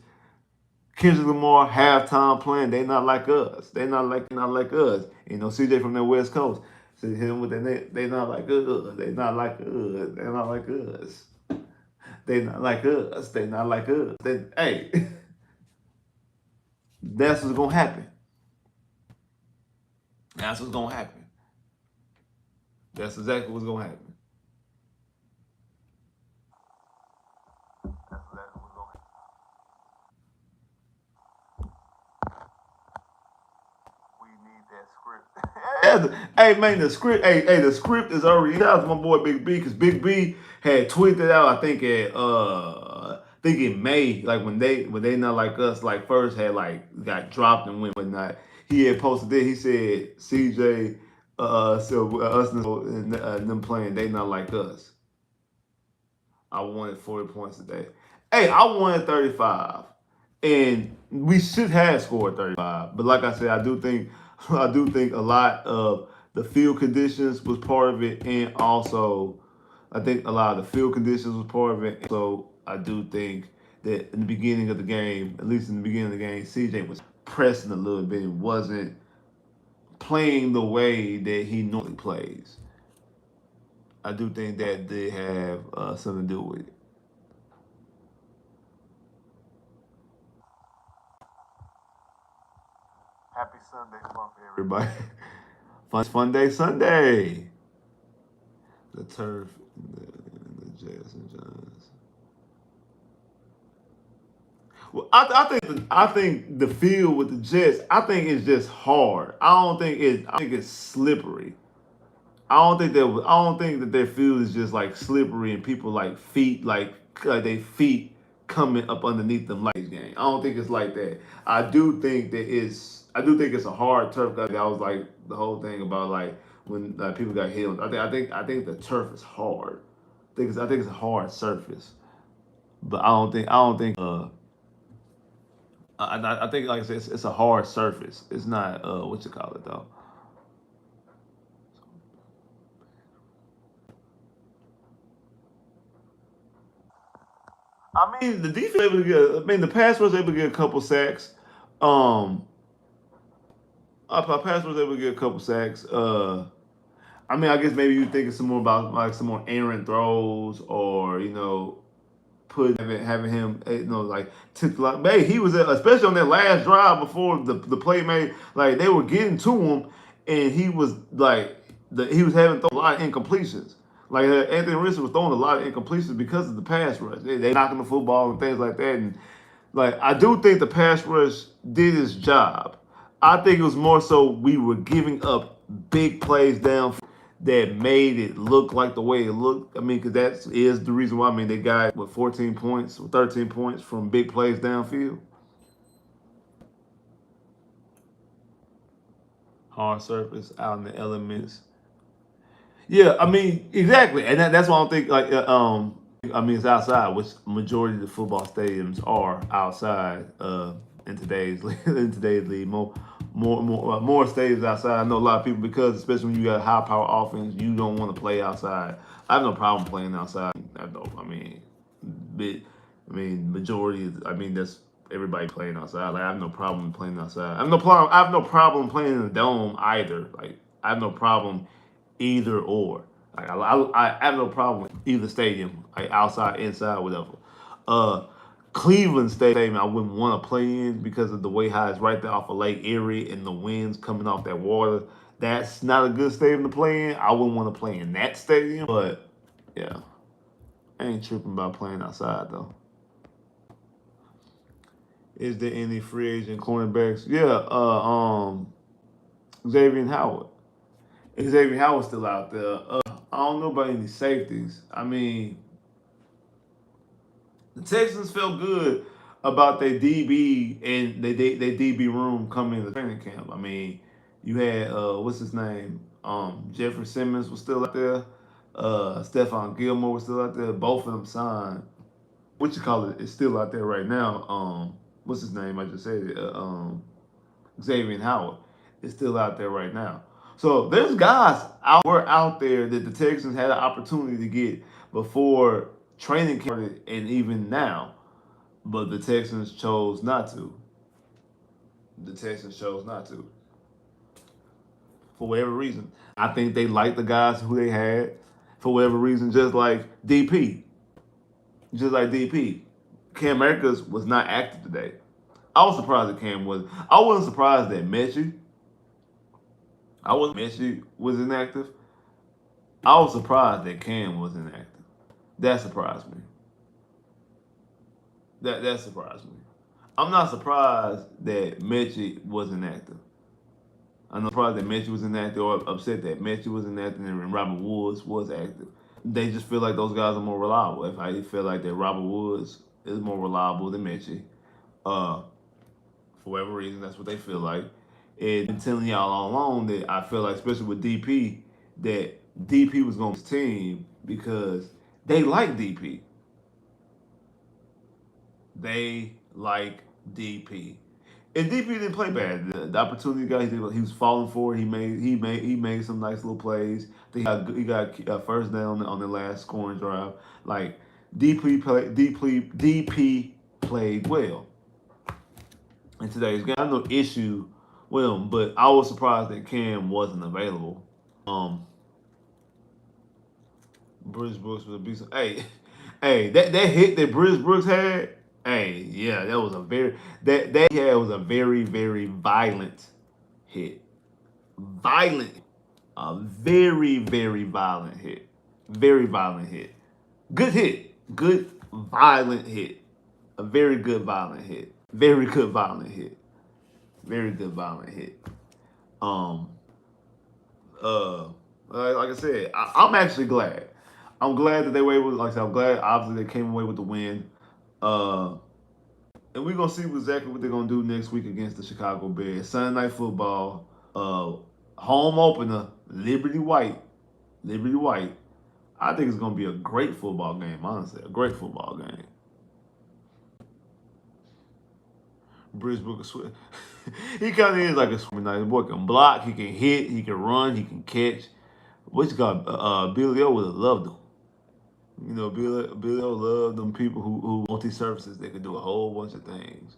Kendrick Lamar halftime playing. They not like us. Not like us. You know, CJ from the West Coast. See him with that. They not like us. They not like us. They not like us. They not like us. They not like us. Hey, that's what's gonna happen. That's what's gonna happen. That's exactly what's gonna happen. That's exactly what's gonna happen. We need that script. Hey man, the script. The script is already. That was my boy Big B, because Big B had tweeted out. I think in May, like when they not like us, like first had like got dropped and went whatnot. He had posted it. He said CJ, so us and them playing, they not like us. I wanted 40 points today. Hey, I wanted 35. And we should have scored 35. But like I said, I do think a lot of the field conditions was part of it, and also I think a lot of the field conditions was part of it. So I do think that in the beginning of the game, at least in the beginning of the game, CJ was pressing a little bit and wasn't playing the way that he normally plays. I do think that did have something to do with it. Happy Sunday fun for everybody. Fun day Sunday. The turf, the Jazz and Giants. Well, I think the field with the Jets. I think it's just hard. I think it's slippery. I don't think that their field is just like slippery and people like they feet coming up underneath them like this game. I don't think it's like that. I do think it's a hard turf. That was like the whole thing about like when people got hit. I think the turf is hard. I think it's a hard surface. But I don't think I think like I said, it's a hard surface. It's not what you call it though. I mean, the defense able to get. I mean, the pass was able to get a couple sacks. Um, pass was able to get a couple sacks. I mean, I guess maybe you thinking some more about like some more errant throws, or having him, like took like, hey, he was especially on that last drive before the play made, like they were getting to him, and he was like he was having a lot of incompletions. Like Anthony Richardson was throwing a lot of incompletions because of the pass rush. They knocking the football and things like that, and like I do think the pass rush did its job. I think it was more so we were giving up big plays down that made it look like the way it looked. I mean, because that is the reason why. I mean, they got 14 points or 13 points from big plays downfield. Hard surface, out in the elements. Yeah, I mean, exactly, and that's why I don't think I mean, it's outside, which majority of the football stadiums are outside in today's in today's league. More stadiums outside. I know a lot of people, because especially when you got a high power offense, you don't want to play outside. I have no problem playing outside. I mean, but majority. I mean, that's everybody playing outside. Like I have no problem playing outside. I have no problem playing in the dome either. Like I have no problem either or. Like I have no problem with either stadium, like outside, inside, whatever. Uh, Cleveland Stadium, I wouldn't want to play in because of the way how it's right there off of Lake Erie and the winds coming off that water. That's not a good stadium to play in. I wouldn't want to play in that stadium, but yeah, I ain't tripping about playing outside though. Is there any free agent cornerbacks? Yeah, Xavier Howard. Xavier Howard's still out there. I don't know about any safeties. I mean, the Texans felt good about their DB and their DB room coming in the training camp. I mean, you had what's his name? Jeffrey Simmons was still out there. Stephon Gilmore was still out there. Both of them signed. What you call it is still out there right now. What's his name? I just said it. Xavier Howard is still out there right now. So there's guys out there that the Texans had an opportunity to get before training camp started and even now, but the Texans chose not to. The Texans chose not to for whatever reason. I think they liked the guys who they had for whatever reason, just like DP, just like DP. Cam Akers was not active today. I was surprised that Cam was. I wasn't surprised that Mechie. I wasn't Mechie was inactive. I was surprised that Cam was inactive. That surprised me. That surprised me. I'm not surprised that Mechie was inactive. I'm not surprised that Mechie was inactive or upset that Mechie was inactive and Robert Woods was active. They just feel like those guys are more reliable. If I feel like that Robert Woods is more reliable than Mechie, uh, for whatever reason, that's what they feel like. And I'm telling y'all all along that I feel like, especially with DP, that DP was going to team because they like DP. They like DP. And DP didn't play bad. The opportunity guy he was falling for. He made some nice little plays. He got first down on the last scoring drive. Like DP played well in today's game. I have no issue with him, but I was surprised that Cam wasn't available. Bruce Brooks was a beast. Hey, that hit that Bruce Brooks had. Hey, yeah, that was a very that he had was a very violent hit. Violent, a very violent hit. Very violent hit. Good hit. Good violent hit. A very good violent hit. Very good violent hit. Very good violent hit. Um, like I said, I'm actually glad. I'm glad that they were able. Like I said, I'm glad obviously they came away with the win. Uh, and we're gonna see exactly what they're gonna do next week against the Chicago Bears. Sunday Night Football, home opener, Liberty White. Liberty White. I think it's gonna be a great football game. Honestly, a great football game. Bruce Brooks, he kind of is like a swimmer. The boy can block, he can hit, he can run, he can catch. What you got? Billy O would have loved him. You know, Billy O loved them people who multi-services. They could do a whole bunch of things.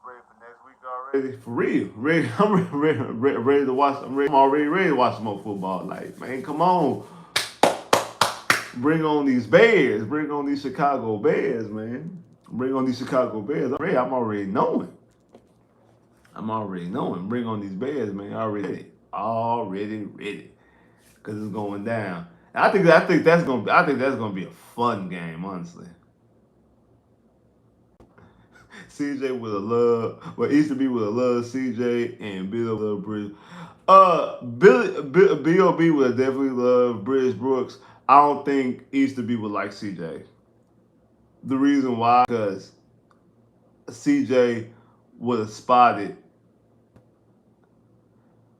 Ready for next week already? For real, ready. I'm ready to watch. I'm already ready to watch some more football. Like, man, come on, bring on these Bears. Bring on these Chicago Bears, man. Bring on these Chicago Bears. I'm already knowing. I'm already knowing. Bring on these Bears, man. Already ready. Cause it's going down. I think that's gonna be a fun game, honestly. CJ would have loved, well, Easterby would have loved CJ and Bill would have Bridge. B.O.B. would have definitely loved Bridge Brooks. I don't think Easterby would like CJ. The reason why, because CJ would have spotted,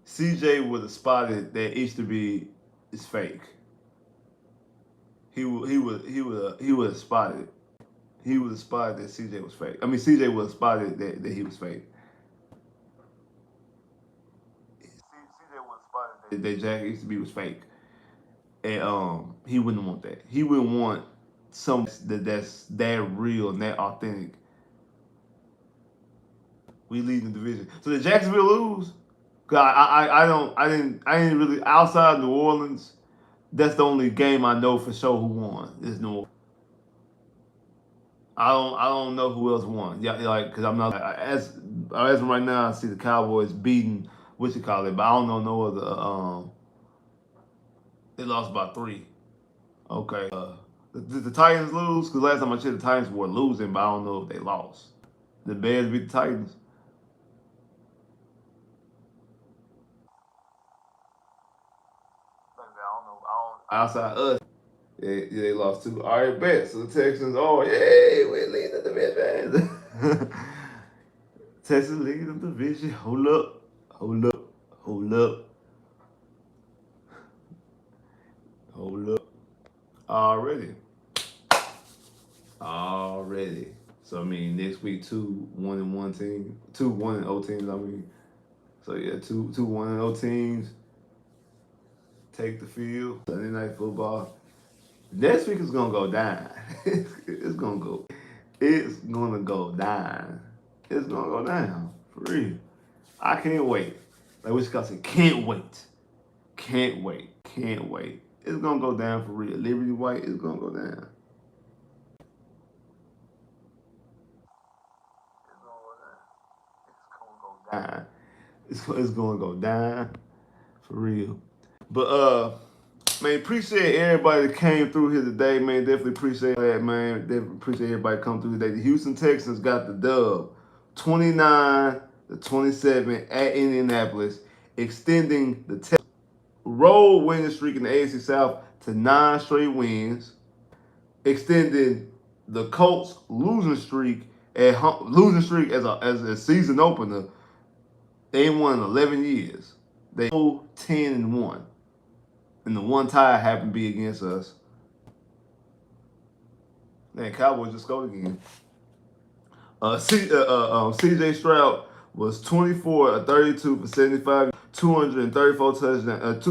CJ would have spotted that Easterby is fake. He would have spotted. He would have spotted that CJ was fake. I mean, CJ would have spotted that he was fake. CJ would have spotted that Jack Easterby was fake, and he wouldn't want that. He wouldn't want some that's that real and that authentic. We lead the division. So did Jacksonville lose? Cause I didn't really outside New Orleans. That's the only game I know for sure who won is New Orleans. I don't know who else won. Yeah, like because I'm not as of right now. I see the Cowboys beating what you call it, but I don't know no other. They lost by 3. Okay. Did the Titans lose? Because last time I checked, the Titans were losing, but I don't know if they lost. The Bears beat the Titans. Outside us, yeah, they lost too. All right, bet. So the Texans, oh, yay, we're leading the division. Texans leading the division. Hold up. Hold up. Hold up. Hold up. Already. Already. So I mean next week 2-1-1 team. 2-1-0 teams, I mean. So yeah, two 1-0 teams take the field. Sunday night football. Next week is gonna go down. It's gonna go. It's gonna go down. It's gonna go down. For real. I can't wait. Like what you gotta say, can't wait. Can't wait. Can't wait. It's gonna go down for real. Liberty White is gonna go down. It's gonna go down for real. But man, appreciate everybody that came through here today, man. Definitely appreciate that, man. Definitely appreciate everybody come through today. The Houston Texans got the dub, 29-27 at Indianapolis, extending the road winning streak in the AFC South to 9 straight wins, extending the Colts losing streak as a season opener. They ain't won in 11 years. They 10-1. And the one tie happened to be against us. Man, Cowboys just scored again. CJ Stroud was 24-32 for 75, 234 touchdowns,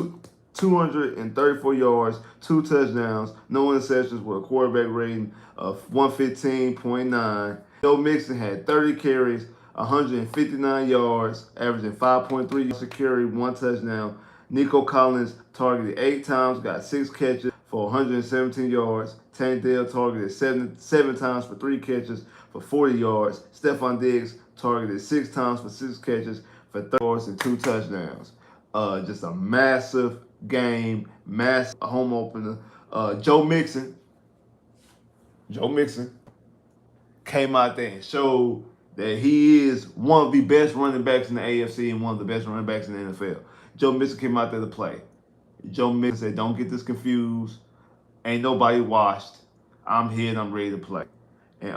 234 yards, 2 touchdowns, no interceptions with a quarterback rating of 115.9. Joe Mixon had 30 carries, 159 yards, averaging 5.3 yards a carry, 1 touchdown. Nico Collins targeted 8 times, got 6 catches for 117 yards. Tank Dell targeted seven times for 3 catches for 40 yards. Stephon Diggs targeted 6 times for 6 catches for 30 yards and 2 touchdowns. Just a massive game, massive home opener. Joe Mixon came out there and showed that he is one of the best running backs in the AFC and one of the best running backs in the NFL. Joe Mixon came out there to play. Joe Mixon said, don't get this confused. Ain't nobody washed. I'm here and I'm ready to play. And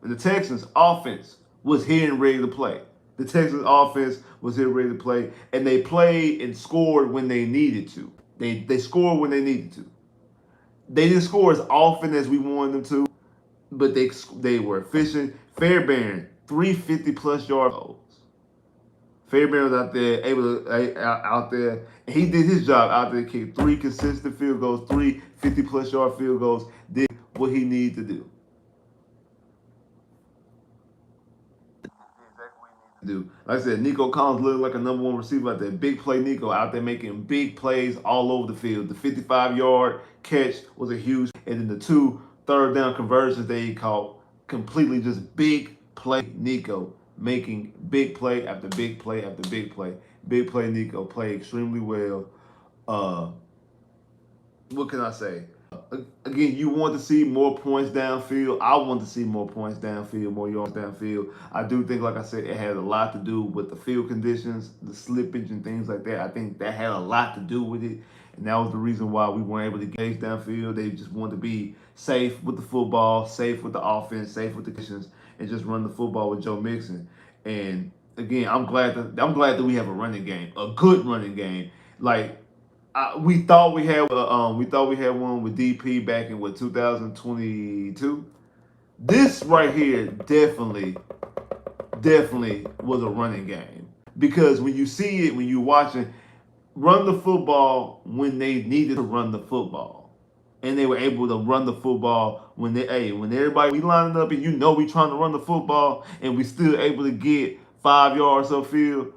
the Texans offense was here and ready to play. The Texans offense was here ready to play. And they played and scored when they needed to. They scored when they needed to. They didn't score as often as we wanted them to, but they were efficient. Fairbairn, 350-plus yard goals. Fairbairn was out there, out there, and he did his job out there, kicked 3 consistent field goals, 3 50-plus yard field goals, did what he needed to do. Like I said, Nico Collins looked like a #1 receiver out there. Big play Nico out there making big plays all over the field. The 55-yard catch was a huge, and then the 2 third-down conversions that he caught, completely just big play Nico, making big play after big play after big play. Big play Nico played extremely well. What can I say? Again, you want to see more points downfield. I want to see more points downfield, more yards downfield. I do think, like I said, it had a lot to do with the field conditions, the slippage and things like that. I think that had a lot to do with it. And that was the reason why we weren't able to gauge downfield. They just wanted to be safe with the football, safe with the offense, safe with the conditions, and just run the football with Joe Mixon. And again, I'm glad that we have a running game, a good running game. Like we thought we had one with DP back in 2022. This right here definitely was a running game, because when you see it, when you're watching, run the football when they needed to run the football, and they were able to run the football when everybody we lining up and we trying to run the football and we still able to get 5 yards upfield.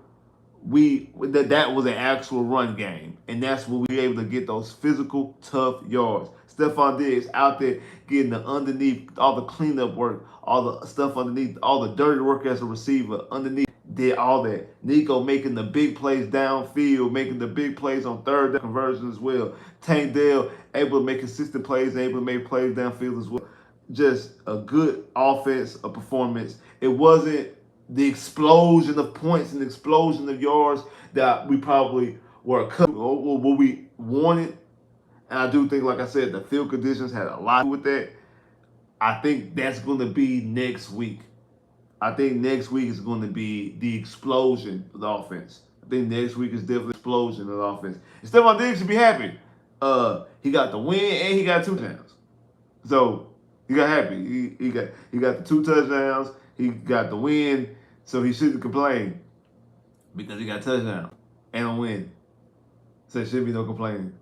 That was an actual run game, and that's when we were able to get those physical, tough yards. Stephon Diggs out there getting the underneath, all the cleanup work, all the stuff underneath, all the dirty work as a receiver underneath, did all that. Nico making the big plays downfield, making the big plays on third down conversion as well. Tank Dell able to make consistent plays, able to make plays downfield as well. Just a good offense, a performance. It wasn't the explosion of points and explosion of yards that we probably were accustomed or what we wanted. And I do think, like I said, the field conditions had a lot to do with that. I think that's going to be next week. I think next week is going to be the explosion of the offense. I think next week is definitely explosion of the offense. And Stephon Diggs should be happy. He got the win and he got 2 touchdowns. So he got happy. He got the 2 touchdowns. He got the win. So he shouldn't complain because he got a touchdown and a win. So there should be no complaining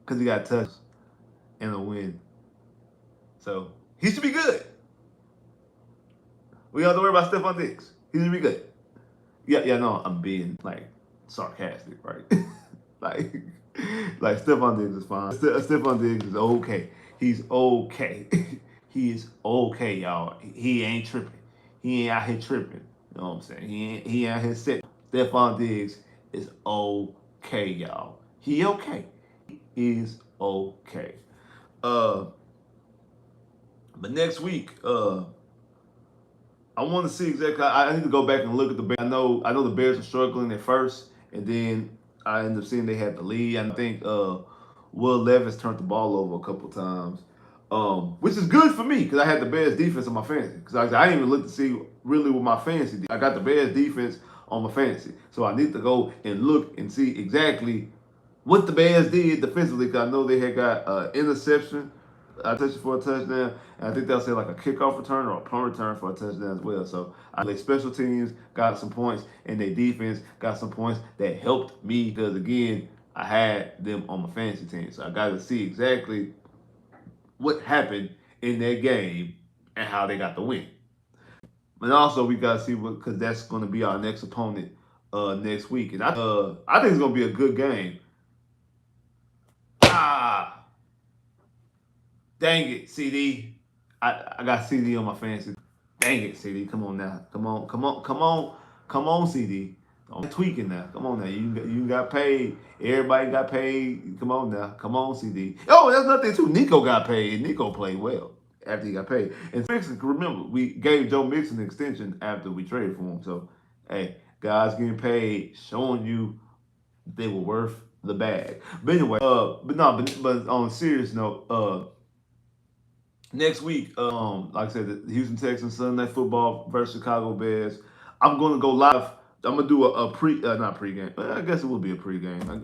because he got touchdowns and a win. So he should be good. We don't have to worry about Stephon Diggs. He should be good. Yeah, no, I'm being like sarcastic, right? like, like Stephon Diggs is fine. Stephon Diggs is okay. He's okay. He is okay, y'all. He ain't tripping. He ain't out here tripping. You know what I'm saying? He ain't out here set. Stephon Diggs is okay, y'all. He okay. He is okay. Uh, but next week, I want to see exactly. I need to go back and look at the Bears. I know the Bears were struggling at first, and then I ended up seeing they had the lead. And I think Will Levis turned the ball over a couple times, which is good for me because I had the Bears defense on my fantasy. Because I didn't even look to see really what my fantasy did. I got the Bears defense on my fantasy, so I need to go and look and see exactly what the Bears did defensively. Because I know they had got interception. I touched it for a touchdown, and I think they'll say like a kickoff return or a punt return for a touchdown as well. So I think special teams got some points, and their defense got some points that helped me because again, I had them on my fantasy team. So I got to see exactly what happened in that game and how they got the win. And also we got to see what because that's going to be our next opponent next week, and I think it's going to be a good game. Ah. Dang it, CD. I got CD on my fantasy. Dang it, CD. Come on now. Come on, CD. I'm tweaking now. Come on now. You got paid. Everybody got paid. Come on now. Come on, CD. Oh, that's nothing too. Nico got paid. Nico played well after he got paid. And Mixon, remember, we gave Joe Mixon an extension after we traded for him. So, hey, guys getting paid, showing you they were worth the bag. But anyway, but on a serious note, next week, like I said, the Houston Texans Sunday Night Football versus Chicago Bears. I'm gonna go live. I'm gonna do a not pregame. I guess it will be a pregame.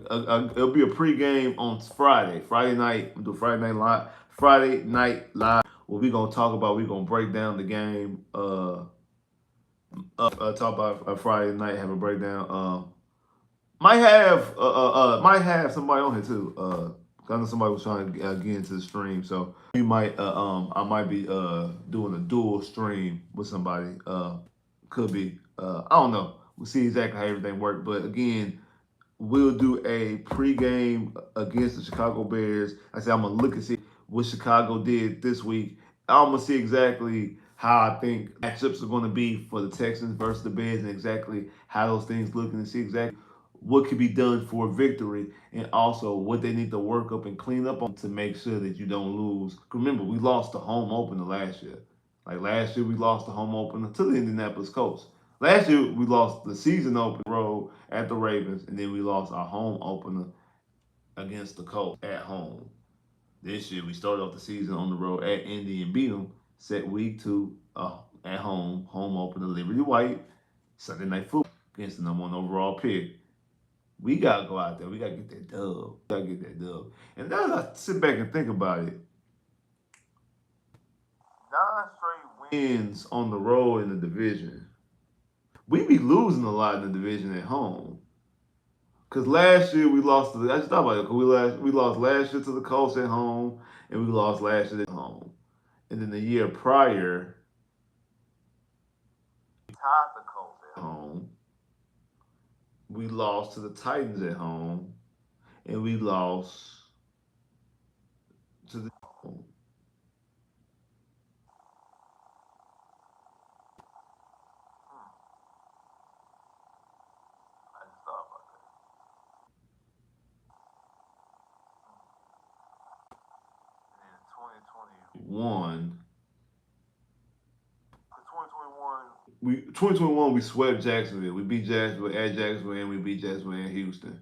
It'll be a pregame on Friday night. I'm gonna do Friday night live. What we gonna talk about? We gonna break down the game. Talk about Friday night. Have a breakdown. Might have somebody on here too. I know somebody was trying to get into the stream, so we might I might be doing a dual stream with somebody. Could be I don't know. We'll see exactly how everything works. But again, we'll do a pregame against the Chicago Bears. I said I'm gonna look and see what Chicago did this week. I'm gonna see exactly how I think matchups are gonna be for the Texans versus the Bears and exactly how those things look and see exactly what could be done for victory and also what they need to work up and clean up on to make sure that you don't lose. Remember, we lost the home opener last year. Like last year, we lost the home opener to the Indianapolis Colts. Last year, we lost the season opener road at the Ravens, and then we lost our home opener against the Colts at home. This year, we started off the season on the road at Indy and beat them. Set week 2 at home opener, Liberty White, Sunday Night Football against the number 1 overall pick. We gotta go out there. We gotta get that dub. We gotta get that dub. And now as I sit back and think about it, 9 straight wins on the road in the division. We be losing a lot in the division at home. Cause last year we lost to I just thought about it. Cause we lost last year to the Colts at home, and we lost last year at home. And then the year prior, we tied the Colts at home. We lost to the Titans at home, and we lost to the home. 2021. 2021 we swept Jacksonville. We beat Jacksonville at Jacksonville and we beat Jacksonville in Houston.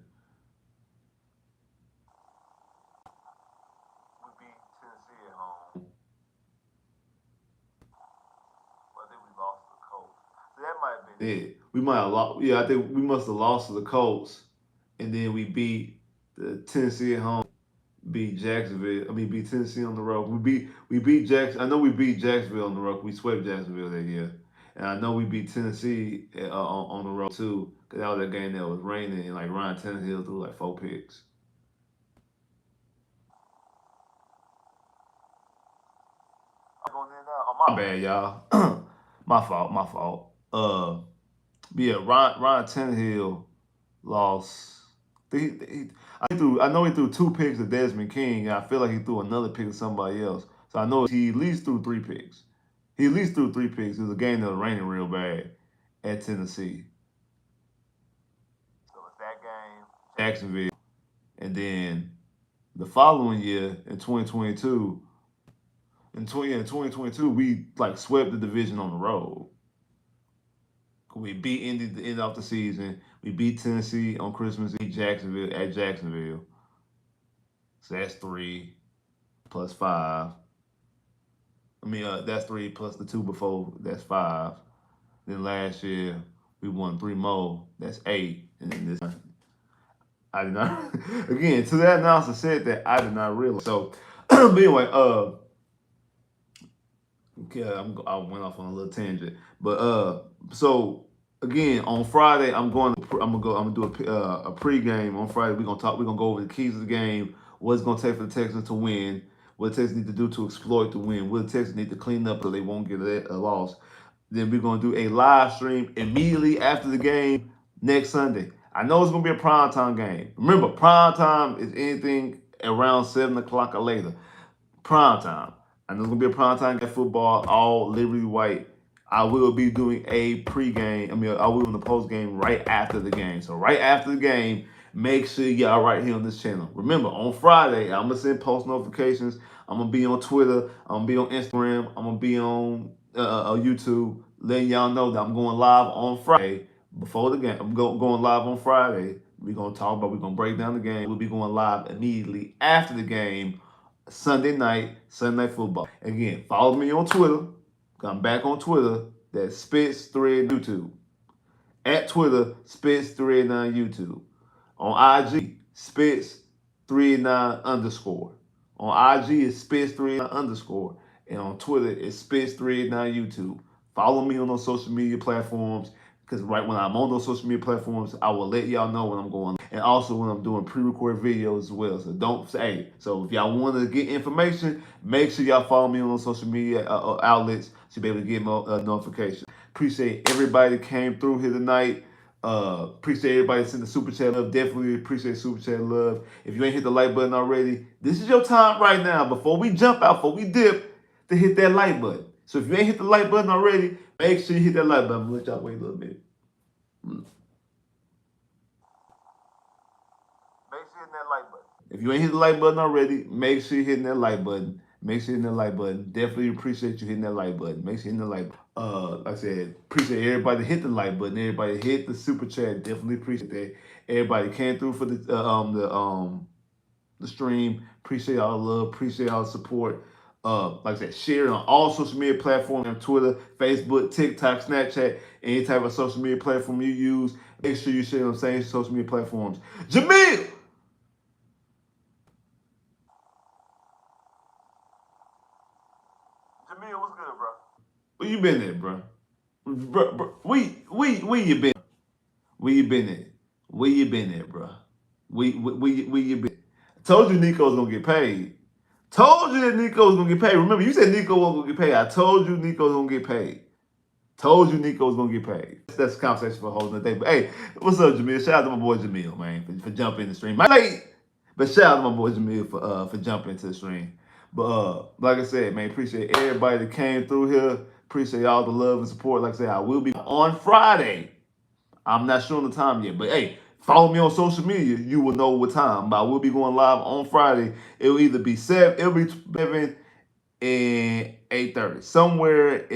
We beat Tennessee at home. Well, I think we lost to the Colts. So that might have been it. We might have lost. Yeah, I think we must have lost to the Colts, and then we beat the Tennessee at home. Beat Jacksonville. I mean, beat Tennessee on the road. We beat Jackson. I know we beat Jacksonville on the road. We swept Jacksonville that year, and I know we beat Tennessee on the road too. Cause that was that game that was raining and like Ryan Tannehill threw like 4 picks. Going in now. Oh, my bad, y'all. My fault. My fault. But yeah, Ryan Tannehill lost. I know he threw 2 picks to Desmond King, and I feel like he threw another pick to somebody else. So I know he at least threw 3 picks. He at least threw 3 picks. It was a game that was raining real bad at Tennessee. So it's that game, Jacksonville, and then the following year in 2022, in 2022 we like swept the division on the road. We beat Indy at the end of the season. We beat Tennessee on Christmas. Beat Jacksonville at Jacksonville. So that's 3 plus 5. I mean, that's 3 plus the 2 before. That's 5. Then last year we won 3 more. That's 8. And then this, I did not. Again, to that announcer said that I did not realize. So, but anyway, yeah, I went off on a little tangent, but so again on Friday I'm gonna do a pregame on Friday. We're gonna go over the keys of the game, what it's gonna take for the Texans to win, what the Texans need to do to exploit the win, what the Texans need to clean up so they won't get a loss. Then we're gonna do a live stream immediately after the game next Sunday. I know it's gonna be a primetime game. Remember, primetime is anything around 7 o'clock or later. Prime time. And there's gonna be a prime time football, all Liberty White. I will be doing a pregame. I mean, I will do the post game right after the game. So right after the game, make sure y'all right here on this channel. Remember, on Friday, I'm gonna send post notifications. I'm gonna be on Twitter. I'm gonna be on Instagram. I'm gonna be on YouTube, letting y'all know that I'm going live on Friday before the game. I'm going live on Friday. We're gonna break down the game. We'll be going live immediately after the game Sunday night football. Again, follow me on Twitter. I'm back on Twitter. That's Spitz Thread YouTube. At Twitter, Spitz Thread 9 YouTube. On IG, Spitz 39 underscore. On IG is Spitz 39 underscore. And on Twitter, it's Spitz 39 YouTube. Follow me on those social media platforms. Because right when I'm on those social media platforms, I will let y'all know when I'm going. And also when I'm doing pre-recorded videos as well. So don't say, so if y'all want to get information, make sure y'all follow me on those social media outlets to be able to get more notifications. Appreciate everybody that came through here tonight. Appreciate everybody that sent the super chat love. Definitely appreciate super chat love. If you ain't hit the like button already, this is your time right now. Before we jump out, before we dip, to hit that like button. So if you ain't hit the like button already, make sure you hit that like button. I'm gonna let y'all wait a little bit. Make sure you hit that like button. If you ain't hit the like button already, make sure you're hitting that like button. Make sure you're hitting that like button. Definitely appreciate you hitting that like button. Make sure you're hitting the like button. Like I said, appreciate everybody that hit the like button. Everybody that hit the super chat. Definitely appreciate that. Everybody came through for the stream. Appreciate all the love. Appreciate all the support. Like I said, share it on all social media platforms, Twitter, Facebook, TikTok, Snapchat, any type of social media platform you use. Make sure you share on the same social media platforms. Jamil! Jamil, what's good, bro? Where you been at, bro? Bro, where you been? Where you been at? Where you been at, bro? Where you been? Told you Nico's gonna get paid. Told you that Nico's gonna get paid. Remember, you said Nico wasn't gonna get paid. I told you Nico's gonna get paid. Told you Nico's gonna get paid. That's a conversation for a whole nother day. But hey, what's up, Jamil? Shout out to my boy Jamil, man, for jumping in the stream. I'm late, but shout out to my boy Jamil for jumping into the stream. But like I said, man, appreciate everybody that came through here. Appreciate all the love and support. Like I said, I will be on Friday. I'm not sure on the time yet, but hey, follow me on social media. You will know what time. But I will be going live on Friday. It'll either be 7, it'll be 7 and 8:30. Somewhere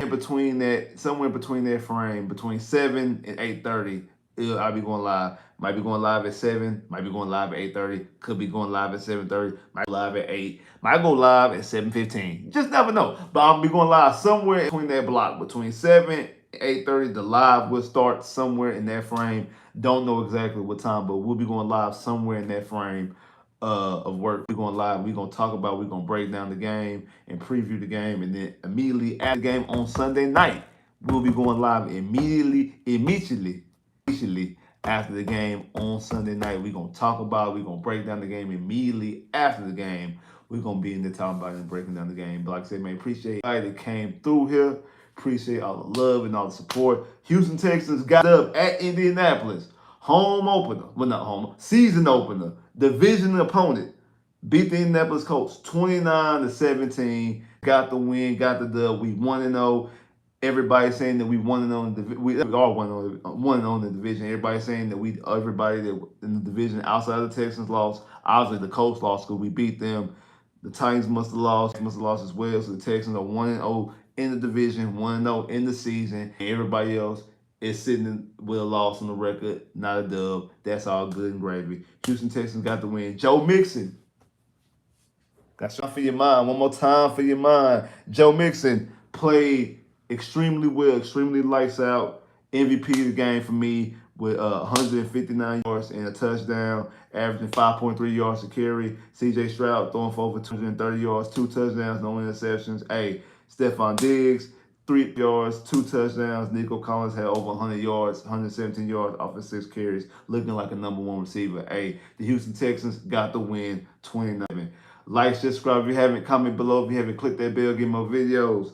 between that frame, between 7 and 8:30. I'll be going live. Might be going live at 7, might be going live at 8:30, could be going live at 7:30, might go live at 8, might go live at 7:15. Just never know. But I'll be going live somewhere between that block, between 7 and 8:30. The live will start somewhere in that frame. Don't know exactly what time, but we'll be going live somewhere in that frame of work. We're going live. We're going to talk about, we're going to break down the game and preview the game. And then immediately after the game on Sunday night, we'll be going live immediately after the game on Sunday night. We're going to talk about it. We're going to break down the game immediately after the game. We're going to be in there talking about it and breaking down the game. But like I said, man, appreciate everybody that came through here. Appreciate all the love and all the support. Houston Texans got up at Indianapolis. Home opener. Well, not home. Season opener. Division opponent. Beat the Indianapolis Colts 29-17. Got the win. Got the dub. We 1-0. Everybody saying that we 1-0. We are 1-0 in the division. Everybody saying that everybody that in the division outside of the Texans lost. Obviously, the Colts lost because we beat them. The Titans must have lost as well. So the Texans are 1-0 in the division, 1-0 in the season. And everybody else is sitting with a loss on the record, not a dub. That's all good and gravy. Houston Texans got the win. Joe Mixon. That's right for your mind. One more time for your mind. Joe Mixon played extremely well, extremely lights out. MVP of the game for me with 159 yards and a touchdown, averaging 5.3 yards to carry. CJ Stroud throwing for over 230 yards, 2 touchdowns, no interceptions. Hey, Stephon Diggs, 3 yards, 2 touchdowns. Nico Collins had over 100 yards, 117 yards off of 6 carries, looking like a #1 receiver. Hey, the Houston Texans got the win, 29. Like, subscribe if you haven't, comment below if you haven't, click that bell, get more videos.